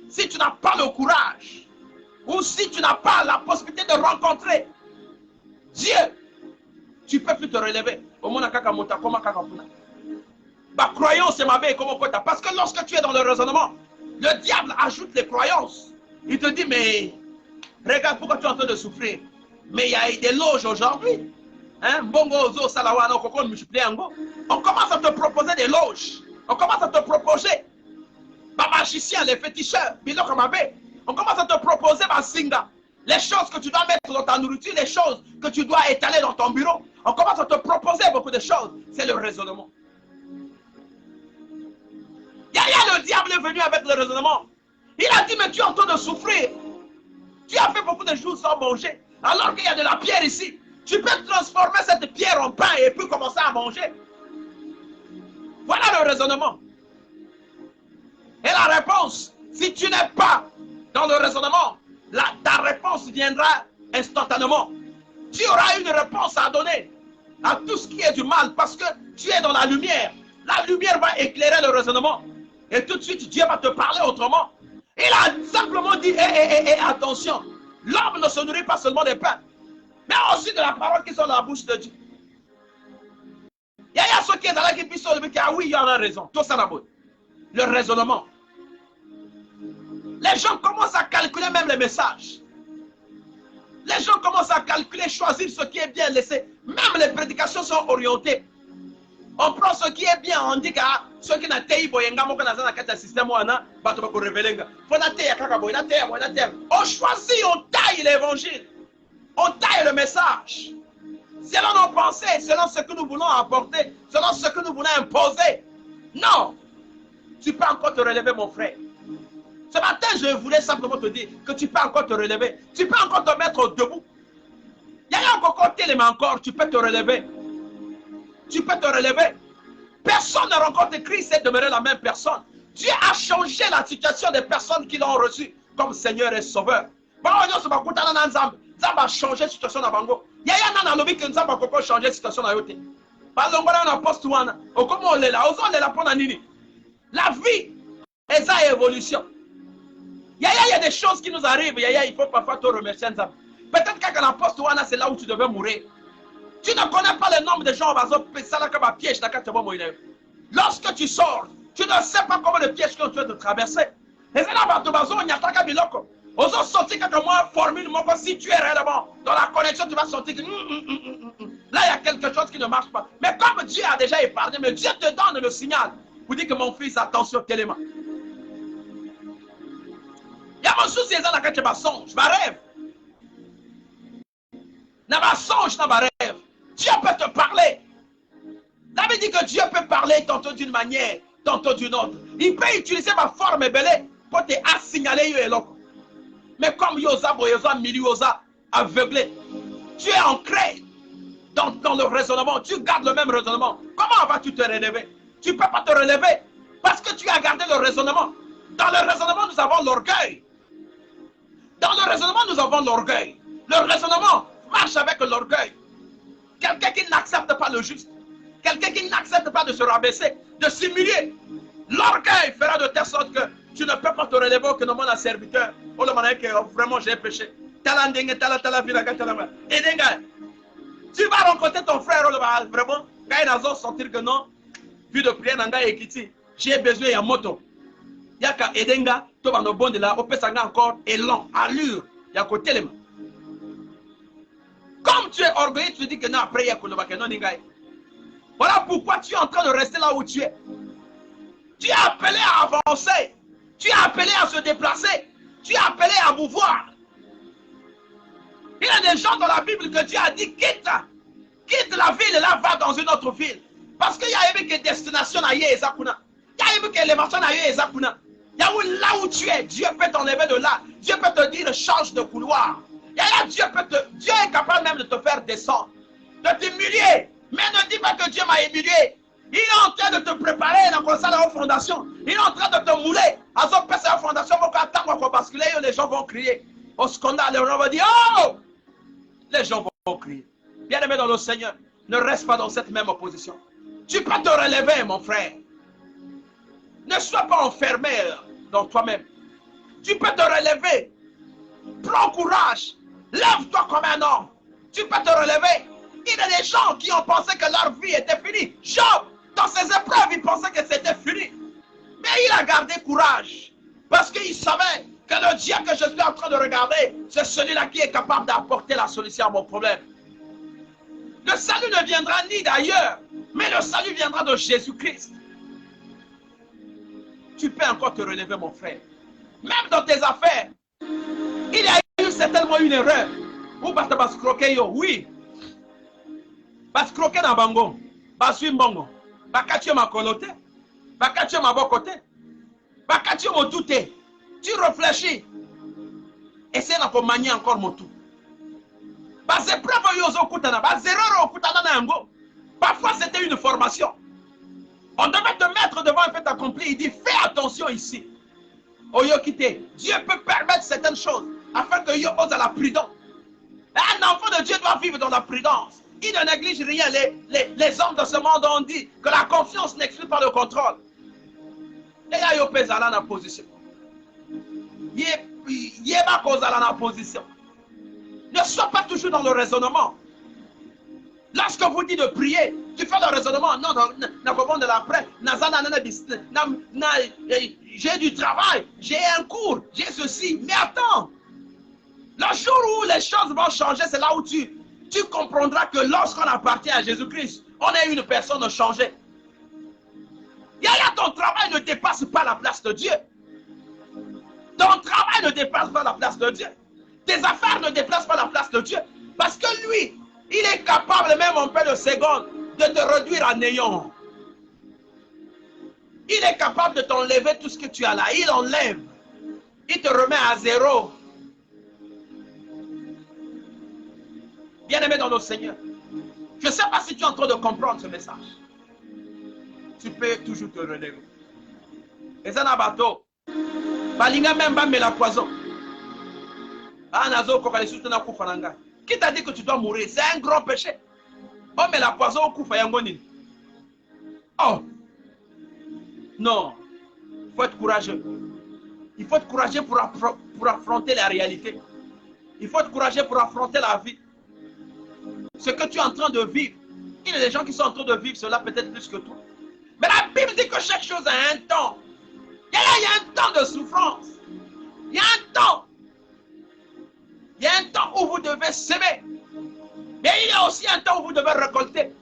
Si tu n'as pas le courage, ou si tu n'as pas la possibilité de rencontrer Dieu, tu ne peux plus te relever. Ma croyance est ma vie comme parce que lorsque tu es dans le raisonnement, le diable ajoute les croyances. Il te dit, mais regarde pourquoi tu es en train de souffrir. Mais il y a des loges aujourd'hui. Hein? On commence à te proposer des loges. On commence à te proposer les magiciens, les féticheurs. On commence à te proposer les choses que tu dois mettre dans ta nourriture, les choses que tu dois étaler dans ton bureau. On commence à te proposer beaucoup de choses. C'est le raisonnement. Le diable est venu avec le raisonnement. Il a dit, mais tu es en train de souffrir. Tu as fait beaucoup de jours sans manger. Alors qu'il y a de la pierre ici. Tu peux transformer cette pierre en pain et puis commencer à manger. Voilà le raisonnement. Et la réponse, si tu n'es pas dans le raisonnement, ta réponse viendra instantanément. Tu auras une réponse à donner à tout ce qui est du mal parce que tu es dans la lumière. La lumière va éclairer le raisonnement. Et tout de suite, Dieu va te parler autrement. Il a simplement dit, attention, l'homme ne se nourrit pas seulement des pains, mais aussi de la parole qui sont dans la bouche de Dieu. Il y a ceux qui sont là qui disent, ah oui, il y en a raison. Tout ça, le raisonnement. Les gens commencent à calculer même les messages. Les gens commencent à calculer, choisir ce qui est bien laissé. Même les prédications sont orientées. On prend ce qui est bien, on dit que ceux qui n'ont pas de système, on choisit, on taille l'évangile. On taille le message. Selon nos pensées, selon ce que nous voulons apporter, selon ce que nous voulons imposer. Non, tu peux encore te relever, mon frère. Ce matin, je voulais simplement te dire que tu peux encore te relever. Tu peux encore te mettre debout. Il y a encore côté les mains encore, tu peux te relever. Tu peux te relever. Personne ne rencontre Christ et demeurer la même personne. Dieu a changé la situation des personnes qui l'ont reçu comme Seigneur et Sauveur. Ça va changer la situation dans Bango. Il y a un lobby qui nous a changé la situation dans Yote. La vie est sa évolution. Il y a des choses qui nous arrivent. Il faut parfois te remercier. Peut-être qu'à l'imposte, c'est là où tu devais mourir. Tu ne connais pas le nombre de gens qui piège. Lorsque tu sors, tu ne sais pas comment le piège que tu as de traverser. Et c'est là que formule, si tu es réellement dans la connexion, tu vas sentir que là, il y a quelque chose qui ne marche pas. Mais comme Dieu a déjà épargné, mais Dieu te donne le signal pour dire que mon fils, attention, tellement. Il y a mon souci, quand tu vas songe, je rêve. N'a songe, n'a rêve. Dieu peut te parler. David dit que Dieu peut parler tantôt d'une manière, tantôt d'une autre. Il peut utiliser ma forme belée pour te signaler et l'autre. Mais comme Yosa, Miliosa, aveuglé, tu es ancré dans le raisonnement. Tu gardes le même raisonnement. Comment vas-tu te relever? Tu ne peux pas te relever parce que tu as gardé le raisonnement. Dans le raisonnement, nous avons l'orgueil. Dans le raisonnement, nous avons l'orgueil. Le raisonnement marche avec l'orgueil. Quelqu'un qui n'accepte pas le juste. Quelqu'un qui n'accepte pas de se rabaisser, de s'humilier. L'orgueil fera de telle sorte que tu ne peux pas te relever que non mon serviteur. Oh le manière que vraiment j'ai péché. Tu vas rencontrer ton frère vraiment. Quand il a sentir que non, vu de prière nanga ekiti, j'ai besoin d'un moto. Yaka edenga, to ba no bon de là, au peut encore élan, allure, ya côté les mains. Comme tu es orgueilleux, tu te dis que non, après il y a que non ningai. Voilà pourquoi tu es en train de rester là où tu es. Tu es appelé à avancer. Tu es appelé à se déplacer. Tu es appelé à mouvoir. Il y a des gens dans la Bible que Dieu a dit quitte la ville et là va dans une autre ville. Parce qu'il y a une destination à Yézakuna. Il y a une élévation à Yézakuna. Il y a là où tu es, Dieu peut t'enlever de là. Dieu peut te dire change de couloir. Et là, Dieu est capable même de te faire descendre, de t'humilier. Mais ne dis pas que Dieu m'a humilié. Il est en train de te préparer dans la fondation. Il est en train de te mouler. À son père, la fondation, va basculer. Les gens vont crier. Au scandale, les gens vont dire oh! Les gens vont crier. Bien-aimé dans le Seigneur, ne reste pas dans cette même position. Tu peux te relever, mon frère. Ne sois pas enfermé dans toi-même. Tu peux te relever. Prends courage. Lève-toi comme un homme. Tu peux te relever. Il y a des gens qui ont pensé que leur vie était finie. Job, dans ses épreuves, il pensait que c'était fini. Mais il a gardé courage. Parce qu'il savait que le Dieu que je suis en train de regarder, c'est celui-là qui est capable d'apporter la solution à mon problème. Le salut ne viendra ni d'ailleurs, mais le salut viendra de Jésus-Christ. Tu peux encore te relever, mon frère. Même dans tes affaires, il y a eu certainement une erreur. Ou pas te croquer, oui. Parce que croquer dans bango, basui mbongo, bakatio ma coloté, bakatio ma bokoté, bakatio mo douté. Tu réfléchis. Essaye de manier encore mon tout. Parce que preuve yozo kutana, bas erreur kutana na ngo. Parfois c'était une formation. On devait te mettre devant un fait accompli. Il dit fais attention ici. Oyokite, Dieu peut permettre certaines choses afin que yo ose à la prudence. Un enfant de Dieu doit vivre dans la prudence. Il ne néglige rien. Les hommes de ce monde ont dit que la confiance n'exclut pas le contrôle. Et là, yo pèse à la position. Yéba cause à la position. Ne sois pas toujours dans le raisonnement. Lorsque vous dites de prier, tu fais le raisonnement. Non, de l'après. J'ai du travail, j'ai un cours, j'ai ceci. Mais attends. Le jour où les choses vont changer, c'est là où tu comprendras que lorsqu'on appartient à Jésus-Christ, on est une personne changée. Yaya, ton travail ne dépasse pas la place de Dieu. Ton travail ne dépasse pas la place de Dieu. Tes affaires ne déplacent pas la place de Dieu. Parce que lui, il est capable même en peu de secondes de te réduire à néant. Il est capable de t'enlever tout ce que tu as là. Il enlève. Il te remet à zéro. Bien-aimé dans le Seigneur, je ne sais pas si tu es en train de comprendre ce message. Tu peux toujours te relever. Et ça n'a pas bateau. Balinga même pas mais la poison. Ah, nazo kokale na kufananga. Qui t'a dit que tu dois mourir? C'est un grand péché. Oh, mais la poison au kufa yangoni. Oh. Non. Il faut être courageux. Il faut être courageux pour affronter la réalité. Il faut être courageux pour affronter la vie. Ce que tu es en train de vivre. Il y a des gens qui sont en train de vivre cela peut-être plus que toi. Mais la Bible dit que chaque chose a un temps. Il y a un temps de souffrance. Il y a un temps. Il y a un temps où vous devez s'aimer. Mais il y a aussi un temps où vous devez récolter.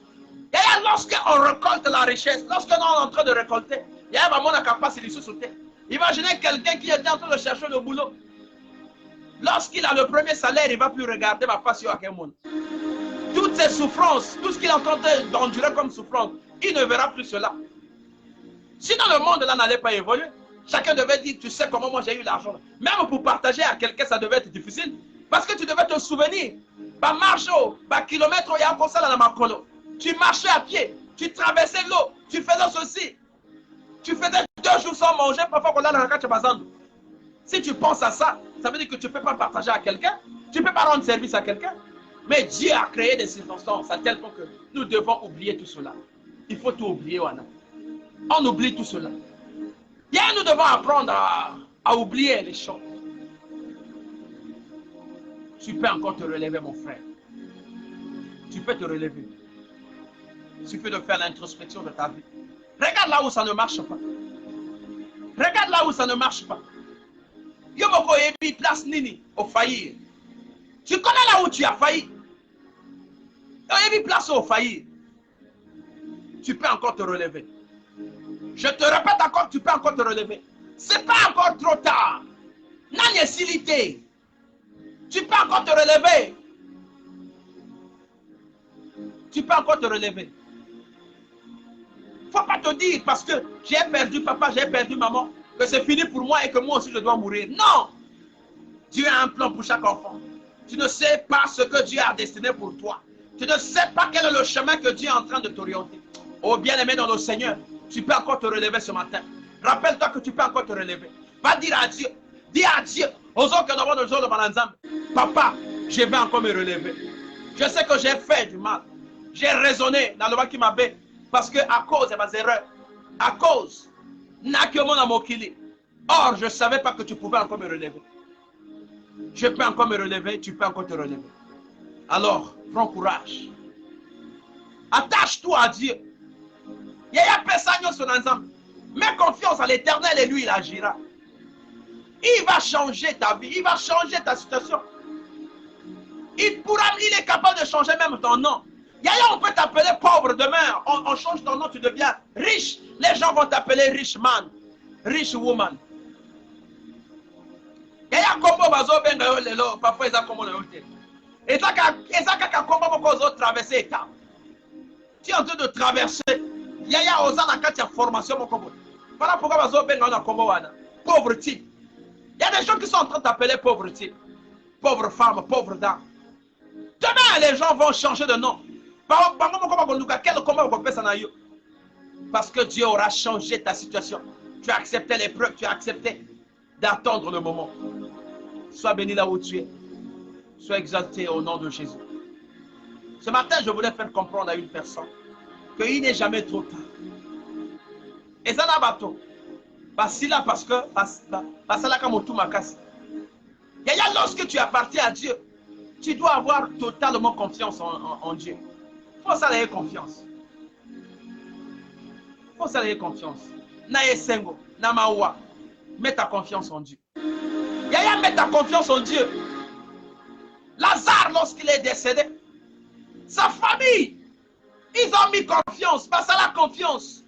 Et lorsqu'on récolte la richesse, lorsqu'on est en train de récolter, il y a vraiment la capacité de sauter. Imaginez quelqu'un qui était en train de chercher le boulot. Lorsqu'il a le premier salaire, il ne va plus regarder ma face sur quel monde. Toutes ces souffrances, tout ce qu'il est en train d'endurer comme souffrance, il ne verra plus cela. Sinon le monde là n'allait pas évoluer. Chacun devait dire, tu sais comment moi j'ai eu l'argent. Même pour partager à quelqu'un, ça devait être difficile. Parce que tu devais te souvenir. Bah marche, bah kilomètre, il y a un conseil dans ma colo. Tu marchais à pied, tu traversais l'eau, tu faisais ceci. Tu faisais 2 jours sans manger, parfois qu'on a dans la carte. Si tu penses à ça, ça veut dire que tu ne peux pas partager à quelqu'un, tu ne peux pas rendre service à quelqu'un. Mais Dieu a créé des circonstances à tel point que nous devons oublier tout cela. Il faut tout oublier, Wana. On oublie tout cela. Et nous devons apprendre à oublier les choses. Tu peux encore te relever, mon frère. Tu peux te relever. Il suffit de faire l'introspection de ta vie. Regarde là où ça ne marche pas. Regarde là où ça ne marche pas. Yomoko Ebi place Nini au faillir. Tu connais là où tu as failli. Ebi place au faillir. Tu peux encore te relever. Je te répète encore, tu peux encore te relever. C'est pas encore trop tard. N'a silité. Tu peux encore te relever. Tu peux encore te relever. Faut pas te dire parce que j'ai perdu papa, j'ai perdu maman, que c'est fini pour moi et que moi aussi je dois mourir. Non! Dieu a un plan pour chaque enfant. Tu ne sais pas ce que Dieu a destiné pour toi. Tu ne sais pas quel est le chemin que Dieu est en train de t'orienter. Oh bien-aimé dans le Seigneur, tu peux encore te relever ce matin. Rappelle-toi que tu peux encore te relever. Va dire à Dieu. Dis à Dieu. Papa, je vais encore me relever. Je sais que j'ai fait du mal. J'ai raisonné dans le bas qui m'a fait. Parce que à cause de mes erreurs, à cause, or je ne savais pas que tu pouvais encore me relever. Je peux encore me relever, tu peux encore te relever. Alors, prends courage. Attache-toi à Dieu. Mets confiance à l'Éternel et lui, il agira. Il va changer ta vie, il va changer ta situation. Il est capable de changer même ton nom. Yaya, on peut t'appeler pauvre demain. On change ton nom, tu deviens riche. Les gens vont t'appeler rich man, rich woman. Yaya, kombo bazo benga yo lelo, parfois ils ont kombo na yote. Et ça, kombo moko zo traverser étape. Tu es en train de traverser. Yaya, osana quand tu as formation moko bo. Voilà pourquoi bazo benga na kombo wana. Pauvre type. Il y a des gens qui sont en train de t'appeler pauvre type. Pauvre femme, pauvre dame. Demain, les gens vont changer de nom. Parce que Dieu aura changé ta situation. Tu as accepté l'épreuve, tu as accepté d'attendre le moment. Sois béni là où tu es. Sois exalté au nom de Jésus. Ce matin, je voulais faire comprendre à une personne qu'il n'est jamais trop tard. Et ça n'a pas tout. Parce que lorsque tu appartiens à Dieu, tu dois avoir totalement confiance en Dieu. Il faut s'allier confiance. Il faut s'allier confiance. Naye sengo, namawa. Mets ta confiance en Dieu. Yaya, mets ta confiance en Dieu. Lazare, lorsqu'il est décédé, sa famille, ils ont mis confiance. Parce à la confiance.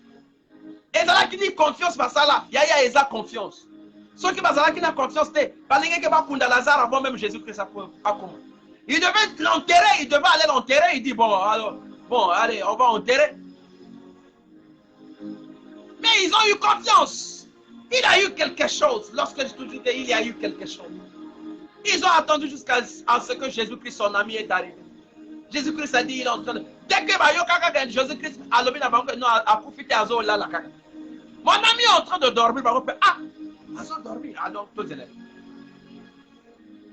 Et ça qui dit confiance, parce à la, Yaya, ils ont confiance. Ceux qui ont confiance, Lazare avant même Jésus-Christ a commencé. Il devait l'enterrer, il devait aller l'enterrer. Il dit, bon, allez, on va enterrer. Mais ils ont eu confiance. Il a eu quelque chose. Lorsque je te dis, il y a eu quelque chose. Ils ont attendu jusqu'à ce que Jésus-Christ, son ami, est arrivé. Jésus-Christ a dit, il est en train de... Dès que Jésus-Christ a levé la banque, a profité à Zo, là, mon ami est en train de dormir. Ah, Azo dormir. Ah, donc, tous les élèves.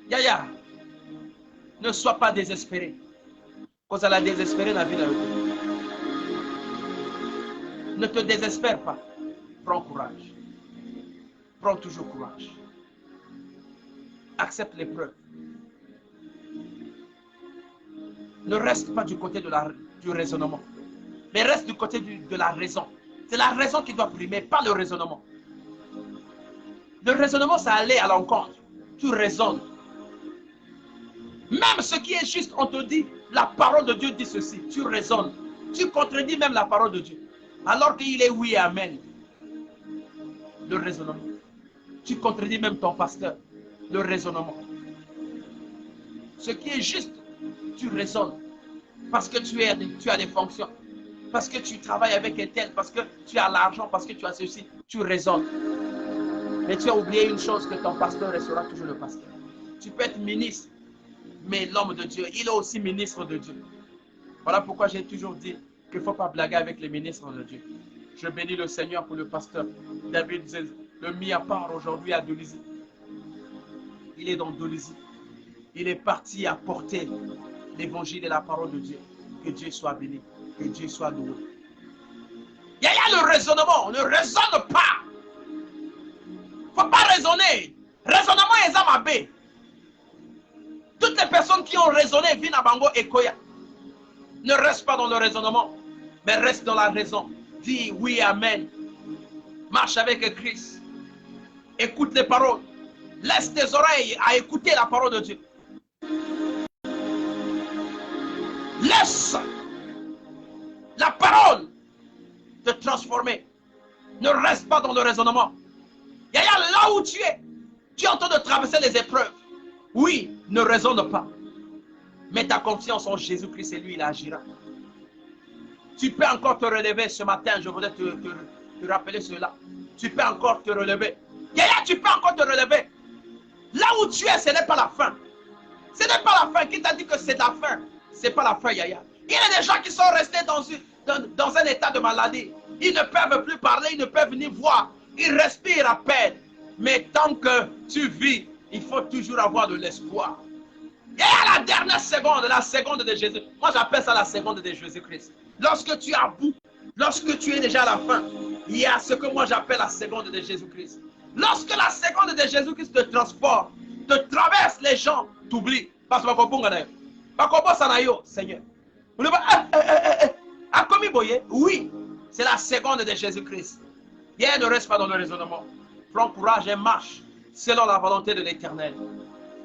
Yaya. Ne sois pas désespéré. Quand ça la désespéré, la vie ne te désespère pas. Prends courage. Prends toujours courage. Accepte l'épreuve. Ne reste pas du côté du raisonnement, mais reste du côté de la raison. C'est la raison qui doit primer, pas le raisonnement. Le raisonnement, c'est aller à l'encontre. Tu raisonnes. Même ce qui est juste, on te dit, la parole de Dieu dit ceci. Tu raisonnes. Tu contredis même la parole de Dieu. Alors qu'il est oui, amen. Le raisonnement. Tu contredis même ton pasteur. Le raisonnement. Ce qui est juste, tu raisonnes. Parce que tu as des fonctions. Parce que tu travailles avec un tel. Parce que tu as l'argent. Parce que tu as ceci. Tu raisonnes. Mais tu as oublié une chose, que ton pasteur restera toujours le pasteur. Tu peux être ministre. Mais l'homme de Dieu, il est aussi ministre de Dieu. Voilà pourquoi j'ai toujours dit qu'il ne faut pas blaguer avec les ministres de Dieu. Je bénis le Seigneur pour le pasteur David, le mis à part aujourd'hui à Dolisie. Il est dans Dolisie. Il est parti apporter l'évangile et la parole de Dieu. Que Dieu soit béni, que Dieu soit loué. Il y a le raisonnement, on ne raisonne pas. Il ne faut pas raisonner. Raisonnement est amabé. Toutes les personnes qui ont raisonné, viennent à Bango et Koya. Ne reste pas dans le raisonnement, mais reste dans la raison. Dis oui, amen. Marche avec Christ. Écoute les paroles. Laisse tes oreilles à écouter la parole de Dieu. Laisse la parole te transformer. Ne reste pas dans le raisonnement. Yaya, là où tu es en train de traverser les épreuves. Oui, ne raisonne pas. Mets ta confiance en Jésus-Christ et lui, il agira. Tu peux encore te relever ce matin, je voudrais te rappeler cela. Tu peux encore te relever. Yaya, tu peux encore te relever. Là où tu es, ce n'est pas la fin. Ce n'est pas la fin. Qui t'a dit que c'est la fin? Ce n'est pas la fin, Yaya. Il y a des gens qui sont restés dans un état de maladie. Ils ne peuvent plus parler, ils ne peuvent ni voir. Ils respirent à peine. Mais tant que tu vis, il faut toujours avoir de l'espoir. Et à la dernière seconde, la seconde de Jésus. Moi, j'appelle ça la seconde de Jésus-Christ. Lorsque tu es à bout, lorsque tu es déjà à la fin, il y a ce que moi j'appelle la seconde de Jésus-Christ. Lorsque la seconde de Jésus-Christ te transporte, te traverse, les gens t'oublient. Parce que Seigneur. Oui, c'est la seconde de Jésus-Christ. Hier, ne reste pas dans le raisonnement. Prends courage et marche selon la volonté de l'Éternel.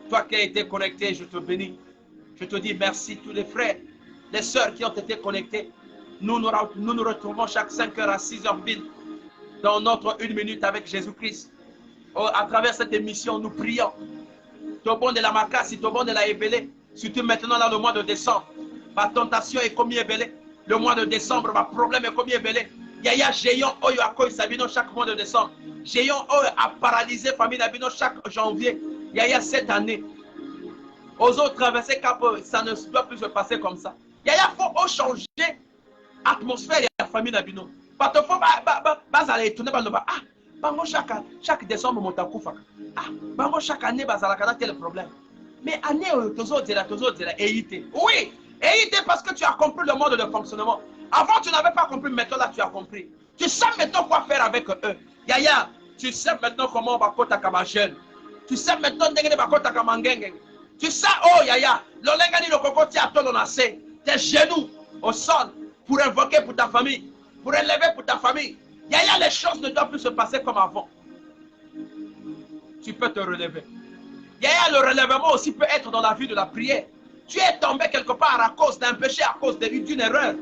Toi qui as été connecté, je te bénis. Je te dis merci, tous les frères, les sœurs qui ont été connectés. Nous nous retrouvons chaque 5 heures à 6 heures pile dans notre 1 minute avec Jésus-Christ. À travers cette émission, nous prions. Tobon de la Makasi, Tobon de la Ebélé. Surtout maintenant, dans le mois de décembre. Ma tentation est comme Ebélé. Le mois de décembre, ma problème est comme Ebélé. Yaya géant Oyo Akoy Sabino chaque mois de décembre. Géant Oyo a paralysé famille Nabino chaque janvier. Yaya cette année. Aux autres traversées Cap, ça ne doit plus se passer comme ça. Yaya faut changer l'atmosphère de la famille Nabino. Parce qu'il faut aller tourner dans le bas. Ah, bango chaque décembre mon takoufak. Ah, bango chaque année bazalaka tel problème. Mais année toujours dire EIT. Oui, EIT parce que tu as compris le mode de fonctionnement. Avant tu n'avais pas compris, maintenant là tu as compris. Tu sais maintenant quoi faire avec eux. Yaya, tu sais maintenant comment on va kota kama jeune. Tu sais maintenant ndenge ba kota kama ngenge. Tu sais oh Yaya, l'olengani le kokoti a tolonacé. Tes genoux au sol pour invoquer pour ta famille, pour élever pour ta famille. Yaya, les choses ne doivent plus se passer comme avant. Tu peux te relever. Yaya, le relèvement aussi peut être dans la vie de la prière. Tu es tombé quelque part à cause d'un péché, à cause d'une erreur.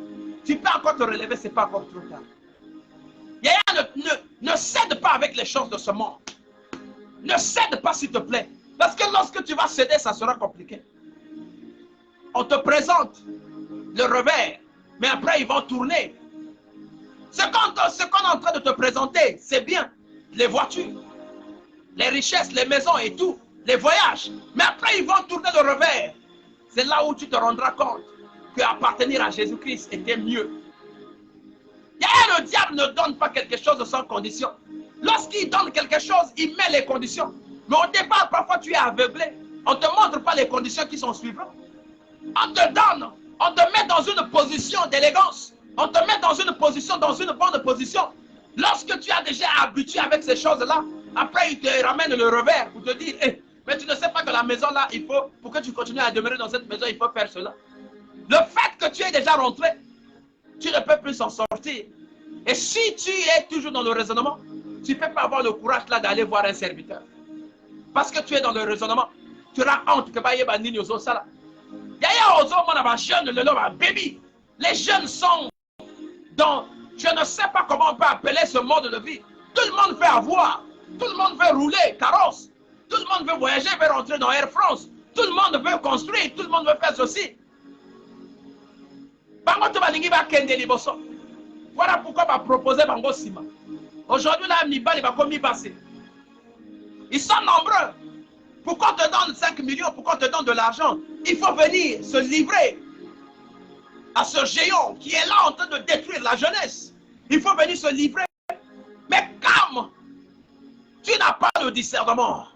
Tu peux encore te relever, ce n'est pas encore trop tard. Yaya, ne cède pas avec les choses de ce monde. Ne cède pas, s'il te plaît. Parce que lorsque tu vas céder, ça sera compliqué. On te présente le revers, mais après ils vont tourner. Ce qu'on est en train de te présenter, c'est bien. Les voitures, les richesses, les maisons et tout, les voyages. Mais après ils vont tourner le revers. C'est là où tu te rendras compte qu'appartenir à Jésus-Christ était mieux. Le diable ne donne pas quelque chose sans condition. Lorsqu'il donne quelque chose, il met les conditions. Mais au départ, parfois tu es aveuglé. On ne te montre pas les conditions qui sont suivantes. On te donne, on te met dans une position d'élégance. On te met dans une position, dans une bonne position. Lorsque tu as déjà habitué avec ces choses-là, après il te ramène le revers pour te dire, mais tu ne sais pas que la maison là, il faut, pour que tu continues à demeurer dans cette maison, il faut faire cela. Le fait que tu es déjà rentré, tu ne peux plus s'en sortir. Et si tu es toujours dans le raisonnement, tu ne peux pas avoir le courage là d'aller voir un serviteur. Parce que tu es dans le raisonnement. Tu auras honte que Baye Nini Ozo Sala. Yaya Ozo Manaba jeune, le love baby. Les jeunes sont dans, je ne sais pas comment on peut appeler ce mode de vie. Tout le monde veut avoir. Tout le monde veut rouler, carrosse. Tout le monde veut voyager, veut rentrer dans Air France. Tout le monde veut construire, tout le monde veut faire ceci. Voilà pourquoi on va proposer Bango Sima. Aujourd'hui, là, Mibali va comme Mibasé. Ils sont nombreux. Pourquoi on te donne 5 millions? Pourquoi on te donne de l'argent? Il faut venir se livrer à ce géant qui est là en train de détruire la jeunesse. Il faut venir se livrer. Mais comme tu n'as pas le discernement,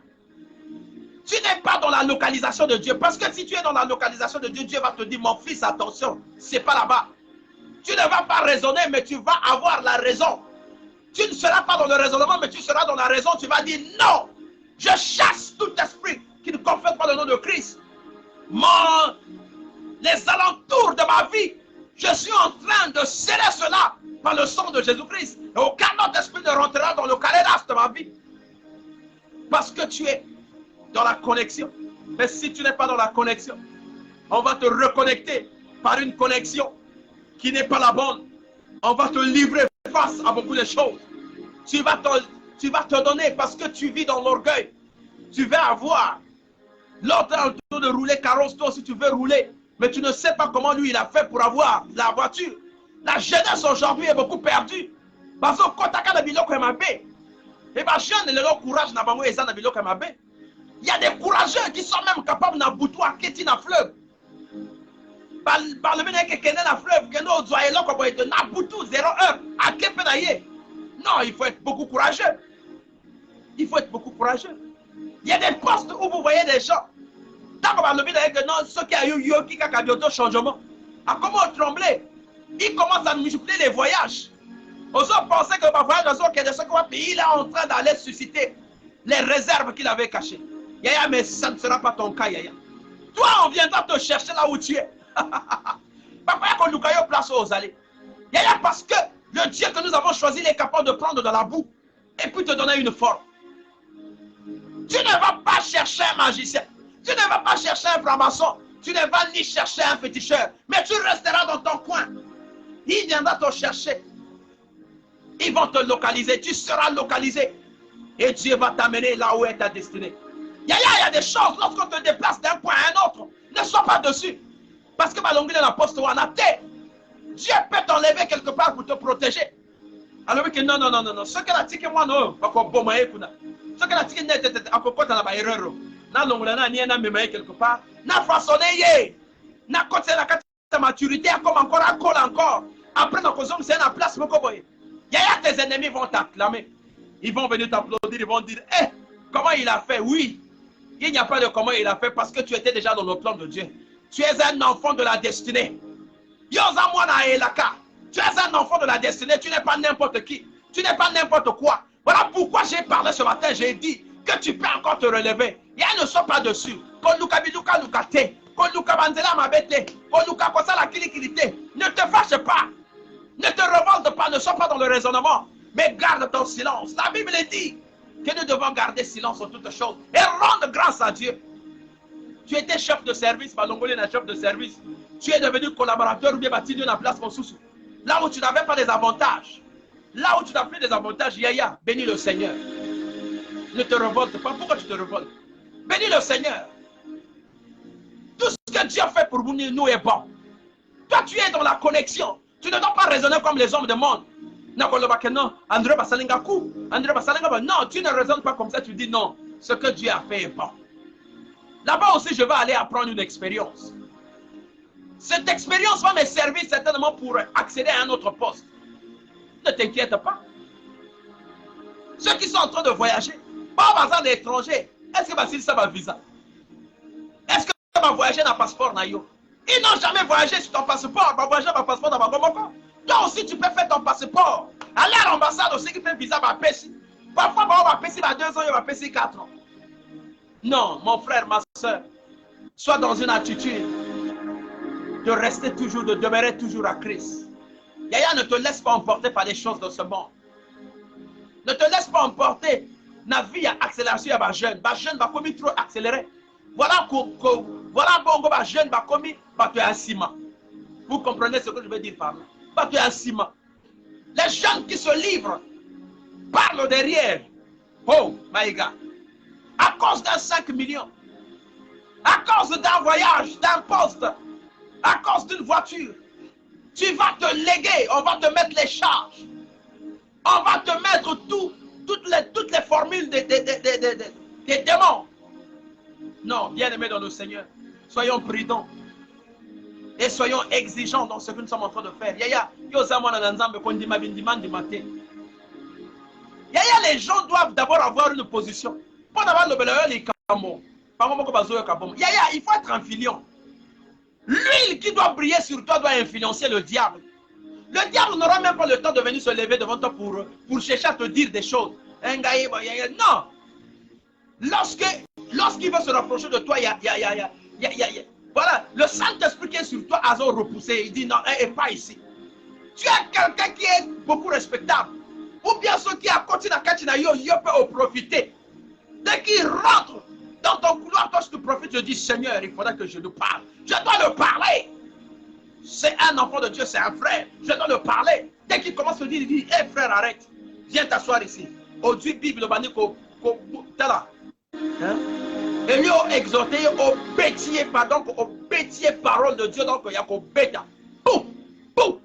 tu n'es pas dans la localisation de Dieu. Parce que si tu es dans la localisation de Dieu, Dieu va te dire, mon fils, attention, c'est pas là-bas. Tu ne vas pas raisonner, mais tu vas avoir la raison. Tu ne seras pas dans le raisonnement, mais tu seras dans la raison. Tu vas dire, non, je chasse tout esprit qui ne confesse pas le nom de Christ. Les alentours de ma vie, je suis en train de sceller cela par le sang de Jésus-Christ. Et aucun autre esprit ne rentrera dans le caléras de ma vie. Parce que tu es dans la connexion. Mais si tu n'es pas dans la connexion, on va te reconnecter par une connexion qui n'est pas la bonne. On va te livrer face à beaucoup de choses. Tu tu vas te donner parce que tu vis dans l'orgueil. Tu veux avoir. L'autre est en train de rouler carrosse, toi aussi tu veux rouler. Mais tu ne sais pas comment lui il a fait pour avoir la voiture. La jeunesse aujourd'hui est beaucoup perdue. Parce que quand tu as biloko mabe, et bien jeune le courage n'a pas moi na biloko mabe. Il y a des courageux qui sont même capables de boutou à Kéti na fleuve. Par le mene que kende na fleuve, que nous doit y aller comme na boutou 0 heure à Képenaye. Non, il faut être beaucoup courageux. Il faut être beaucoup courageux. Il y a des postes où vous voyez des gens. Tant qu'on va le dire que non, ceux qui ont eu qui a bientôt changement. À comment trembler? Ils commencent à multiplier les voyages. Aux autres pensaient que le voyage, il est en train d'aller susciter les réserves qu'il avait cachées. Yaya, mais ça ne sera pas ton cas, Yaya. Toi, on viendra te chercher là où tu es. Pourquoi qu'on nous caille place aux allées? Yaya, parce que le Dieu que nous avons choisi, il est capable de prendre de la boue et puis te donner une forme. Tu ne vas pas chercher un magicien. Tu ne vas pas chercher un franc-maçon. Tu ne vas ni chercher un féticheur. Mais tu resteras dans ton coin. Il viendra te chercher. Ils vont te localiser. Tu seras localisé. Et Dieu va t'amener là où est ta destinée. Yaya, il y a des choses lorsqu'on te déplace d'un point à un autre. Ne sois pas dessus. Parce que Malongile la poste ou Dieu peut t'enlever quelque part pour te protéger. Alors que non, non, non, non, non. Ce que la tique moi non, pas comme bon maïe kuna. Ce que la tique n'est à propos de la erreur. Na longolana ni na memaye quelque part. Na façonné yé. Na côté la carte maturité comme encore à col encore. Après na cause c'est la place moko boy. Yaya, tes ennemis vont t'acclamer. Ils vont venir t'applaudir, ils vont dire eh, comment il a fait? Oui. Il n'y a pas de comment il a fait parce que tu étais déjà dans le plan de Dieu. Tu es un enfant de la destinée. Yoza mwana elaka. Tu es un enfant de la destinée, tu n'es pas n'importe qui. Tu n'es pas n'importe quoi. Voilà pourquoi j'ai parlé ce matin, j'ai dit que tu peux encore te relever. Il ne sois pas dessus. Ne te fâche pas. Ne te révolte pas, ne sois pas dans le raisonnement. Mais garde ton silence. La Bible dit que nous devons garder silence sur toutes choses et rendre grâce à Dieu. Tu étais chef de service, Malongolé est chef de service. Tu es devenu collaborateur ou bien bâti dans la place mon sous. Là où tu n'avais pas des avantages. Là où tu n'as plus des avantages, Yaya, bénis le Seigneur. Ne te révolte pas. Pourquoi tu te révoltes? Bénis le Seigneur. Tout ce que Dieu fait pour nous est bon. Toi, tu es dans la connexion. Tu ne dois pas raisonner comme les hommes du monde. Non, André Basalingaku. André Basalinga, non, tu ne raisonnes pas comme ça. Tu dis non. Ce que Dieu a fait est bon. Là-bas aussi, je vais aller apprendre une expérience. Cette expérience va me servir certainement pour accéder à un autre poste. Ne t'inquiète pas. Ceux qui sont en train de voyager, pas au hasard d'étrangers, est-ce que Basile ça va visa? Est-ce que ça va voyager dans le passeport Nayo? Ils n'ont jamais voyagé sur ton passeport, va voyager dans le passeport dans Bagomoko. Toi aussi, tu peux faire ton passeport. Aller à l'ambassade aussi qui fait visa va passer. Parfois, on va passer 2 ans, il va passer 4 ans. Non, mon frère, ma soeur, sois dans une attitude de rester toujours, de demeurer toujours à Christ. Yaya, ne te laisse pas emporter par les choses de ce monde. Ne te laisse pas emporter. La vie à accélération à ma jeune. Ma jeune va commis trop accéléré. Voilà bon, ma jeune va commis, tu es un ciment. Vous comprenez ce que je veux dire par là? Tu es un ciment. Les jeunes qui se livrent parlent derrière. Oh, my God. À cause d'un 5 millions. À cause d'un voyage, d'un poste. À cause d'une voiture. Tu vas te léguer. On va te mettre les charges. On va te mettre toutes les formules des démons. Non, bien-aimés dans le Seigneur, soyons prudents et soyons exigeants dans ce que nous sommes en train de faire. Yaya, les gens doivent d'abord avoir une position. Pas d'avoir le beleur, les camo. Yaya, il faut être un filion. L'huile qui doit briller sur toi doit influencer le diable. Le diable n'aura même pas le temps de venir se lever devant toi pour chercher à te dire des choses. Non. Lorsqu'il veut se rapprocher de toi, voilà, le Saint-Esprit qui est sur toi a repoussé. Il dit non, elle n'est pas ici. Tu es quelqu'un qui est beaucoup respectable. Ou bien ceux qui à côté de Katina, ils peuvent profiter. Dès qu'il rentre dans ton couloir, toi tu profites, je dis Seigneur, il faudra que je lui parle. Je dois le parler. C'est un enfant de Dieu, c'est un frère. Je dois le parler. Dès qu'il commence à dire, il dit, hé frère, arrête. Viens t'asseoir ici. Aujourd'hui, Bible, tala. Et lui a exhorté au bêtier, pardon, au bêtier parole de Dieu. Donc, il y a qu'au bêta. Boum, boum.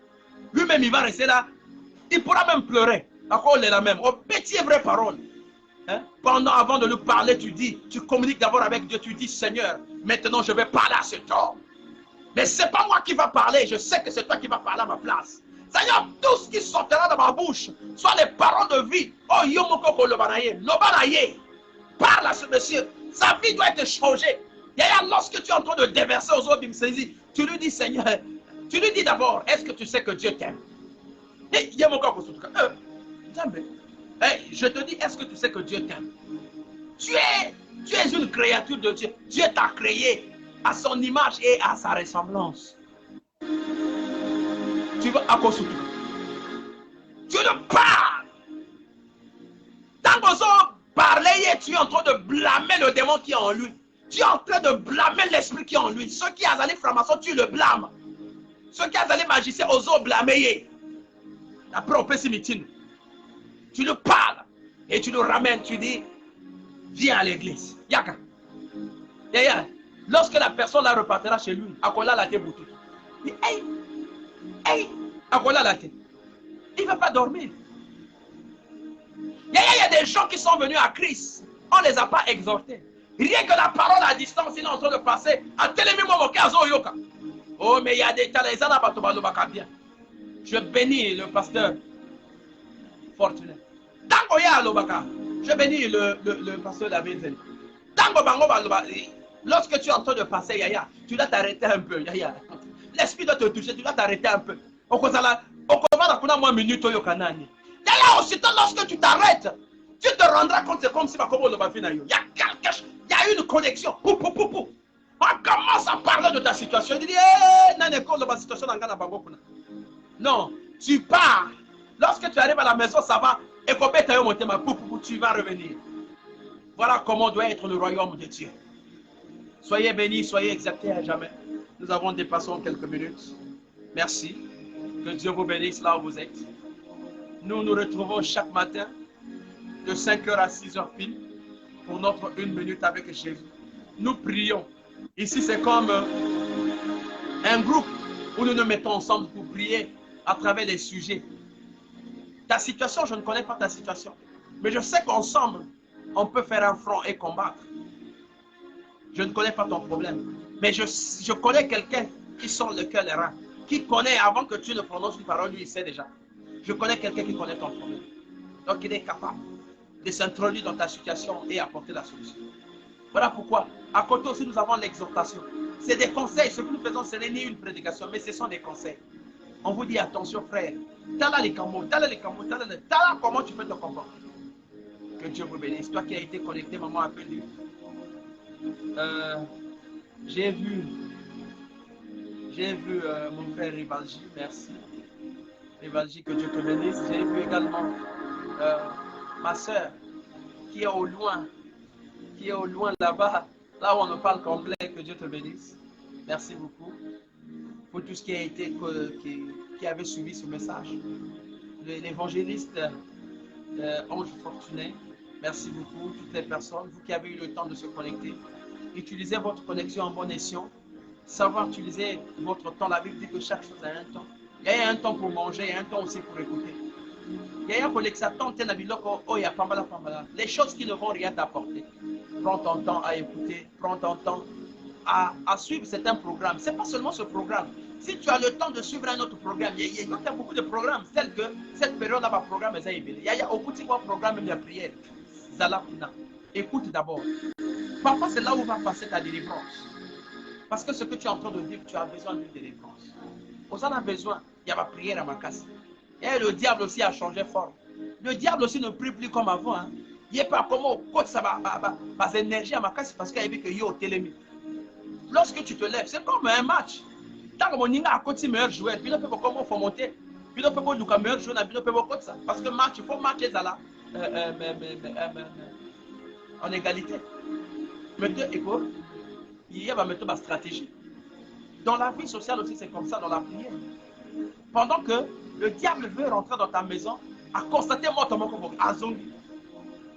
Lui-même, il va rester là. Il pourra même pleurer. À quoi on est là même? Au bêtier, vraie parole. Pendant, avant de lui parler, tu communiques d'abord avec Dieu. Tu dis, Seigneur, maintenant je vais parler à cet homme. Mais ce n'est pas moi qui va parler. Je sais que c'est toi qui vas parler à ma place. Seigneur, tout ce qui sortira de ma bouche, soit les paroles de vie. Oh, yomoko lobanaye, lobanaye. Parle à ce monsieur. Sa vie doit être changée. Et lorsque tu es en train de déverser aux autres, il me saisit. Tu lui dis, Seigneur, tu lui dis d'abord, est-ce que tu sais que Dieu t'aime? Je te dis, est-ce que tu sais que Dieu t'aime? Tu es une créature de Dieu. Dieu t'a créé à son image et à sa ressemblance. Tu veux à cause de tout. Tu le parles. Tant que ça parler, tu es en train de blâmer le démon qui est en lui. Tu es en train de blâmer l'esprit qui est en lui. Ceux qui ont allé franc-maçon, tu le blâmes. Ceux qui ont allé magicien, osent blâmer. Après, on peut s'y mettre. Tu le parles et tu le ramènes. Tu dis, viens à l'église. Yaka. Lorsque la personne la repartira chez lui, à quoi la tête boutou. Il dit, hey, à quoi la tête. Il ne va pas dormir. Il y a des gens qui sont venus à Christ. On ne les a pas exhortés. Rien que la parole à distance, il est en train de passer. Oh, mais il y a des talents. Je bénis le pasteur Fortuné. Je bénis le pasteur David. Lorsque tu es en train de passer, Yaya, tu dois t'arrêter un peu. L'esprit doit te toucher, tu dois t'arrêter un peu. Yaya, aussitôt lorsque tu t'arrêtes, tu te rendras compte, c'est comme si il y a une connexion. On commence à parler de ta situation. Tu dis, non, tu pars. Lorsque tu arrives à la maison, ça va. Et tu vas revenir. Voilà comment doit être le royaume de Dieu. Soyez bénis, soyez exaltés à jamais. Nous avons dépassé quelques minutes. Merci. Que Dieu vous bénisse là où vous êtes. Nous nous retrouvons chaque matin de 5h à 6h pile pour notre 1 minute avec Jésus. Nous prions. Ici, c'est comme un groupe où nous nous mettons ensemble pour prier à travers les sujets. Ta situation, je ne connais pas ta situation. Mais je sais qu'ensemble, on peut faire un front et combattre. Je ne connais pas ton problème. Mais je connais quelqu'un qui sort le cœur des reins. Qui connaît, avant que tu ne prononces une parole, lui, il sait déjà. Je connais quelqu'un qui connaît ton problème. Donc, il est capable de s'introduire dans ta situation et apporter la solution. Voilà pourquoi, à côté aussi, nous avons l'exhortation. C'est des conseils. Ce que nous faisons, ce n'est ni une prédication, mais ce sont des conseils. On vous dit, attention, frère. Tala les camos, tala comment tu peux te comporter. Que Dieu vous bénisse. Toi qui as été connecté, maman a appelé. J'ai vu mon frère Rivalji, merci. Rivalji, que Dieu te bénisse. J'ai vu également ma soeur qui est au loin là-bas, là où on ne parle qu'anglais, que Dieu te bénisse. Merci beaucoup pour tout ce qui a été, qui avait suivi ce message. L'évangéliste Ange Fortuné, merci beaucoup, toutes les personnes, vous qui avez eu le temps de se connecter. Utilisez votre connexion en bon escient. Savoir utiliser votre temps. La Bible dit que chaque chose a un temps. Il y a un temps pour manger, il y a un temps aussi pour écouter. Il y a un connexion. Les choses qui ne vont rien t'apporter. Prends ton temps à écouter, prends ton temps à suivre certains programmes. Ce n'est pas seulement ce programme. Si tu as le temps de suivre un autre programme, il y a beaucoup de programmes, tels que cette période-là, ma programme est il y a beaucoup de programmes de prière. Écoute d'abord. Parfois, c'est là où va passer ta délivrance. Parce que ce que tu es en train de vivre, tu as besoin d'une délivrance. On en a besoin. Il y a ma prière à ma casse. Et le diable aussi a changé forme. Le diable aussi ne prie plus comme avant. Hein. Il n'est pas comme au côté, ça va énergie à ma casse parce qu'il y a vu que yo télémi. Lorsque tu te lèves, c'est comme un match. Tant que mon ninga à côté meilleur joueur, puis ne peut pas comment faut monter. Puis ne peut pas nous meilleur joueur, puis ne peut pas ça. Parce que match, il faut matcher ça là. En égalité. Maintenant, écoute, il y a ma stratégie. Dans la vie sociale aussi, c'est comme ça, dans la prière. Pendant que le diable veut rentrer dans ta maison, à constater moi ton à zongi.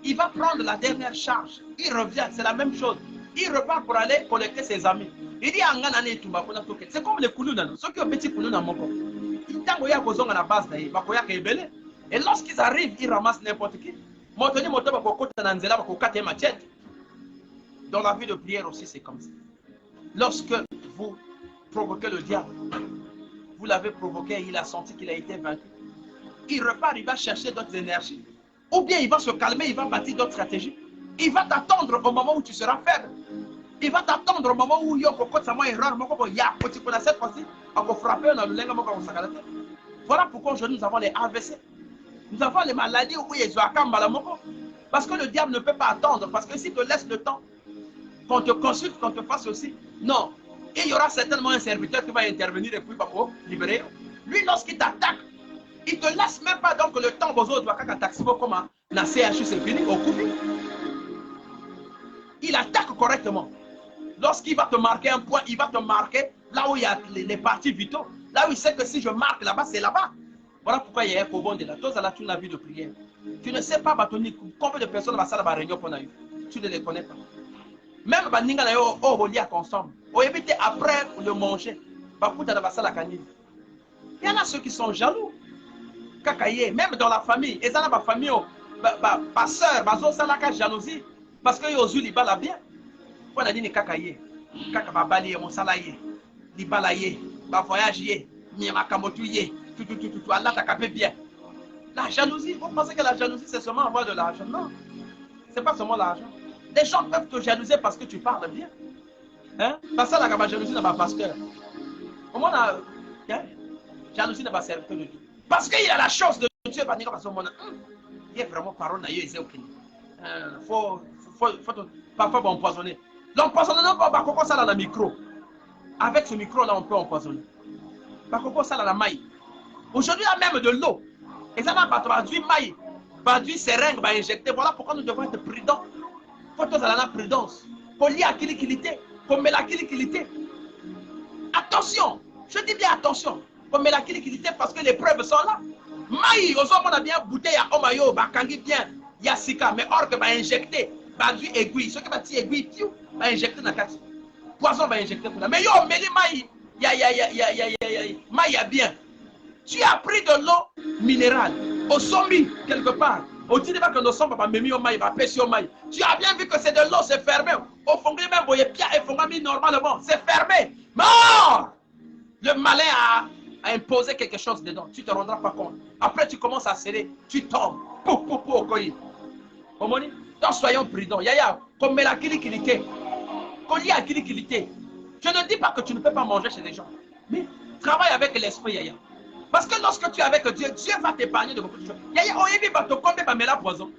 il va prendre la dernière charge. Il revient, c'est la même chose. Il repart pour aller collecter ses amis. Il dit, c'est comme les Koulouna, ceux qui ont petit Koulouna Moko. Et lorsqu'ils arrivent, ils ramassent n'importe qui. Dans la vie de prière aussi, c'est comme ça. Lorsque vous provoquez le diable, vous l'avez provoqué, il a senti qu'il a été vaincu. Il repart, il va chercher d'autres énergies. Ou bien il va se calmer, il va bâtir d'autres stratégies. Il va t'attendre au moment où tu seras faible. Il va t'attendre au moment où il y a erreur. Cette fois-ci, voilà pourquoi aujourd'hui nous avons les AVC. Nous avons les maladies où il y a parce que le diable ne peut pas attendre. Parce que s'il te laisse le temps, qu'on te consulte, qu'on te fasse aussi, non. Et il y aura certainement un serviteur qui va intervenir et puis va libérer. Lui, lorsqu'il t'attaque, il ne te laisse même pas donc le temps aux autres. Comme la CHU, c'est fini, au coup. Il attaque correctement. Lorsqu'il va te marquer un point, il va te marquer là où il y a les parties vitaux. Là où il sait que si je marque là-bas, c'est là-bas. Voilà pourquoi il y a un cobon de la chose à la tu n'as vu de prière. Tu ne sais pas, Batoni, combien de personnes dans la réunion qu'on a eu. Tu ne les connais pas. Même Baninga na yo au lia ensemble. Au éviter après le manger. Bakuta na basala kanini. Il y en a ceux qui sont jaloux. Kakaye, même dans la famille. Et ça, la famille, ma soeur, bazo salaka jalousie. Parce que yo zu libala bien. On a dit ni kakaye. Kaka babali mon salaye. Libalaye. Ba voyager. Ni makamotuye. Tout. Allah t'a capé bien. La jalousie, vous pensez que la jalousie c'est seulement avoir de l'argent? Non. C'est pas seulement l'argent. Les gens peuvent te jalouser parce que tu parles bien. Hein? Parce que la jalousie n'a pas pasteur. Comment on a. Jalousie n'a pas serviteur de Dieu. Parce qu'il a la chance de Dieu. Il est vraiment parole. Il faut parfois empoisonner. L'empoisonnement, on ça dans le micro. Avec ce micro-là, on peut empoisonner. On ça dans la maille. Aujourd'hui, il y a même de l'eau. Et ça va traduire maille. Traduire seringue, va injecter. Voilà pourquoi nous devons être prudents. Faut que la prudence. Pour lier à kilité. Pour mettre la kilité. Attention. Je dis bien attention. Pour mettre la kilité parce que les preuves sont là. Maï, aux hommes, on a bien bouteille à Omayo, Bakangi bien. Il y a Sika, mais or que va injecter. Va du aiguille. Ce qui va tirer aiguille, va injecter dans la carte. Poison va injecter pour la. Mais yo, mais les maï. Maï a bien. Tu as pris de l'eau minérale au sommet, quelque part. Au dit que nous sommes pas mis au maï, va pêcher au maï. Tu as bien vu que c'est de l'eau, c'est fermé. Au fond, même, vous voyez bien, il faut mis normalement. C'est fermé. Mort! Le malin a imposé quelque chose dedans. Tu ne te rendras pas compte. Après, tu commences à serrer. Tu tombes. Au colis. Donc, soyons prudents. Yaya, comme la kilikilité. Collier à kilikilité. Je ne dis pas que tu ne peux pas manger chez les gens. Mais travaille avec l'esprit, Yaya. Parce que lorsque tu es avec Dieu, Dieu va t'épargner de beaucoup de choses. Yaya, on y va te combler par la poison.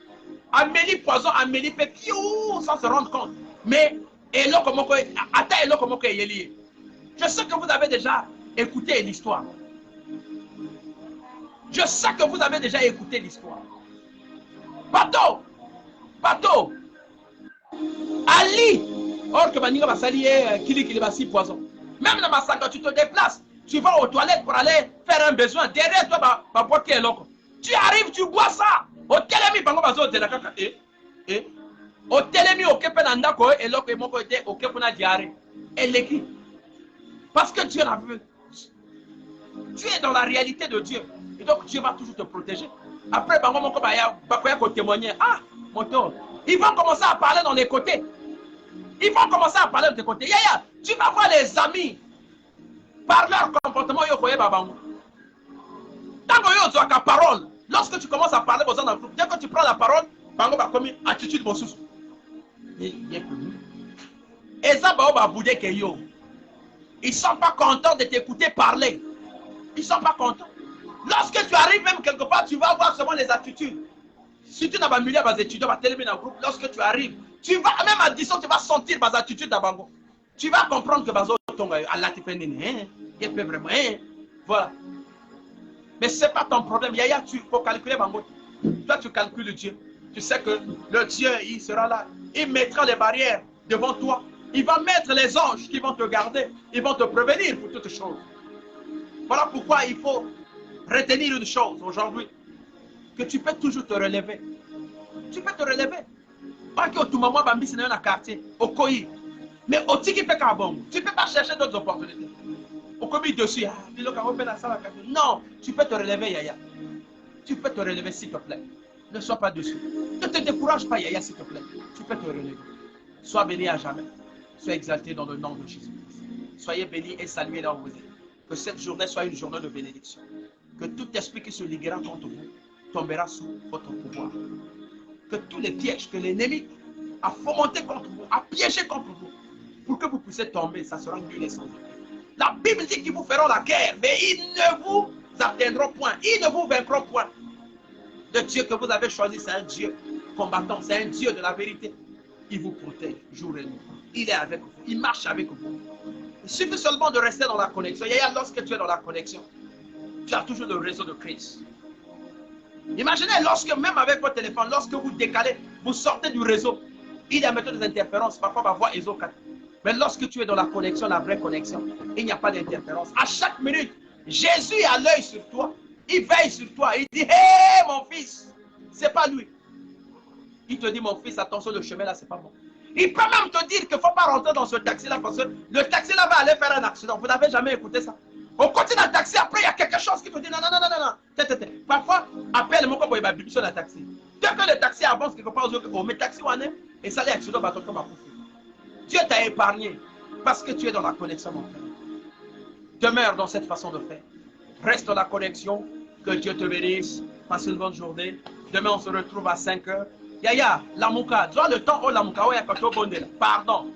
Amélie poison, Amélie fait sans se rendre compte. Mais, je sais que vous avez déjà écouté l'histoire. Je sais que vous avez déjà écouté l'histoire. Bateau. Ali. Or que Maninga va s'allier, Kili va si poison. Même dans ma saga, tu te déplaces. Tu vas aux toilettes pour aller faire un besoin. Derrière toi, va boire qui est loco. Tu arrives, tu bois ça. Au télémi, bango bazo de la caca. Au télémi, au kepenanda ko et loco et mon côté au kepena diarrhée. Et l'équipe. Parce que Dieu n'a vu. Tu es dans la réalité de Dieu. Et donc Dieu va toujours te protéger. Après, bango mon kobaya, bakoya ko témoigner. Ah, mon tour. Ils vont commencer à parler dans les côtés. Ils vont commencer à parler de tes côtés. Yaya, tu vas voir les amis. Par leur comportement, yo koye babango. Tant que yo zoaka parole, lorsque tu commences à parler dans un groupe, dès que tu prends la parole, bango ba comme attitude bosus. Et ça ba boudé que yo. Ils sont pas contents de t'écouter parler. Ils sont pas contents. Lorsque tu arrives même quelque part, tu vas voir seulement les attitudes. Si tu n'as pas mis les étudiants, va t'élever dans le groupe. Lorsque tu arrives, tu vas même à 10 ans, tu vas sentir les attitudes d'Abango. Tu vas comprendre que Bazo Allah te fait il peut vraiment. Voilà. Mais ce n'est pas ton problème. Yaya, tu faut calculer Bango. Toi, tu calcules Dieu. Tu sais que le Dieu, il sera là. Il mettra les barrières devant toi. Il va mettre les anges qui vont te garder. Ils vont te prévenir pour toutes choses. Voilà pourquoi il faut retenir une chose aujourd'hui. Que tu peux toujours te relever. Tu peux te relever. Pas que tout moment, Bambi, c'est dans un quartier, au Koyi. Mais au Tiki fait Carbon, tu ne peux pas chercher d'autres opportunités. Au Koyi dessus, non, tu peux te relever, Yaya. Tu peux te relever, s'il te plaît. Ne sois pas dessus. Ne te décourage pas, Yaya, s'il te plaît. Tu peux te relever. Sois béni à jamais. Sois exalté dans le nom de Jésus. Soyez bénis et salués là où vous êtes. Que cette journée soit une journée de bénédiction. Que tout esprit qui se liguera contre vous tombera sous votre pouvoir. Que tous les pièges que l'ennemi a fomentés contre vous, a piégés contre vous, pour que vous puissiez tomber, ça sera nul et sans doute. La Bible dit qu'ils vous feront la guerre, mais ils ne vous atteindront point. Ils ne vous vaincront point. Le Dieu que vous avez choisi, c'est un Dieu combattant, c'est un Dieu de la vérité. Il vous protège jour et nuit. Il est avec vous, il marche avec vous. Il suffit seulement de rester dans la connexion. Et lorsque tu es dans la connexion, tu as toujours le réseau de Christ. Imaginez lorsque, même avec votre téléphone, lorsque vous décalez, vous sortez du réseau, il y a maintenant des interférences. Parfois, on va voir ISO 4. Mais lorsque tu es dans la connexion, la vraie connexion, il n'y a pas d'interférence. À chaque minute, Jésus a l'œil sur toi. Il veille sur toi. Il dit, hé, mon fils, c'est pas lui. Il te dit, mon fils, attention, le chemin là, c'est pas bon. Il peut même te dire qu'il ne faut pas rentrer dans ce taxi-là parce que le taxi-là va aller faire un accident. Vous n'avez jamais écouté ça? On continue dans le taxi, après il y a quelque chose qui te dit non, non, non, non, non. Parfois, appelle-moi comme il va biper sur le taxi. Dès que le taxi avance quelque part, on met le taxi, on est, et ça les accidents va te faire. Dieu t'a épargné parce que tu es dans la connexion, mon frère. Demeure dans cette façon de faire. Reste dans la connexion. Que Dieu te bénisse. Passe une bonne journée. Demain, on se retrouve à 5 h. Yaya, Lamouka, tu as le temps, oh Lamouka, oh Yakato, pardon.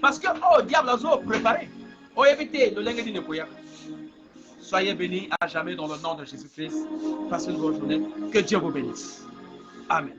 Parce que, oh, diable, nous avons préparé. Oh, évitez, le lingue dit ne peut. Soyez bénis à jamais dans le nom de Jésus-Christ. Passez une bonne journée. Que Dieu vous bénisse. Amen.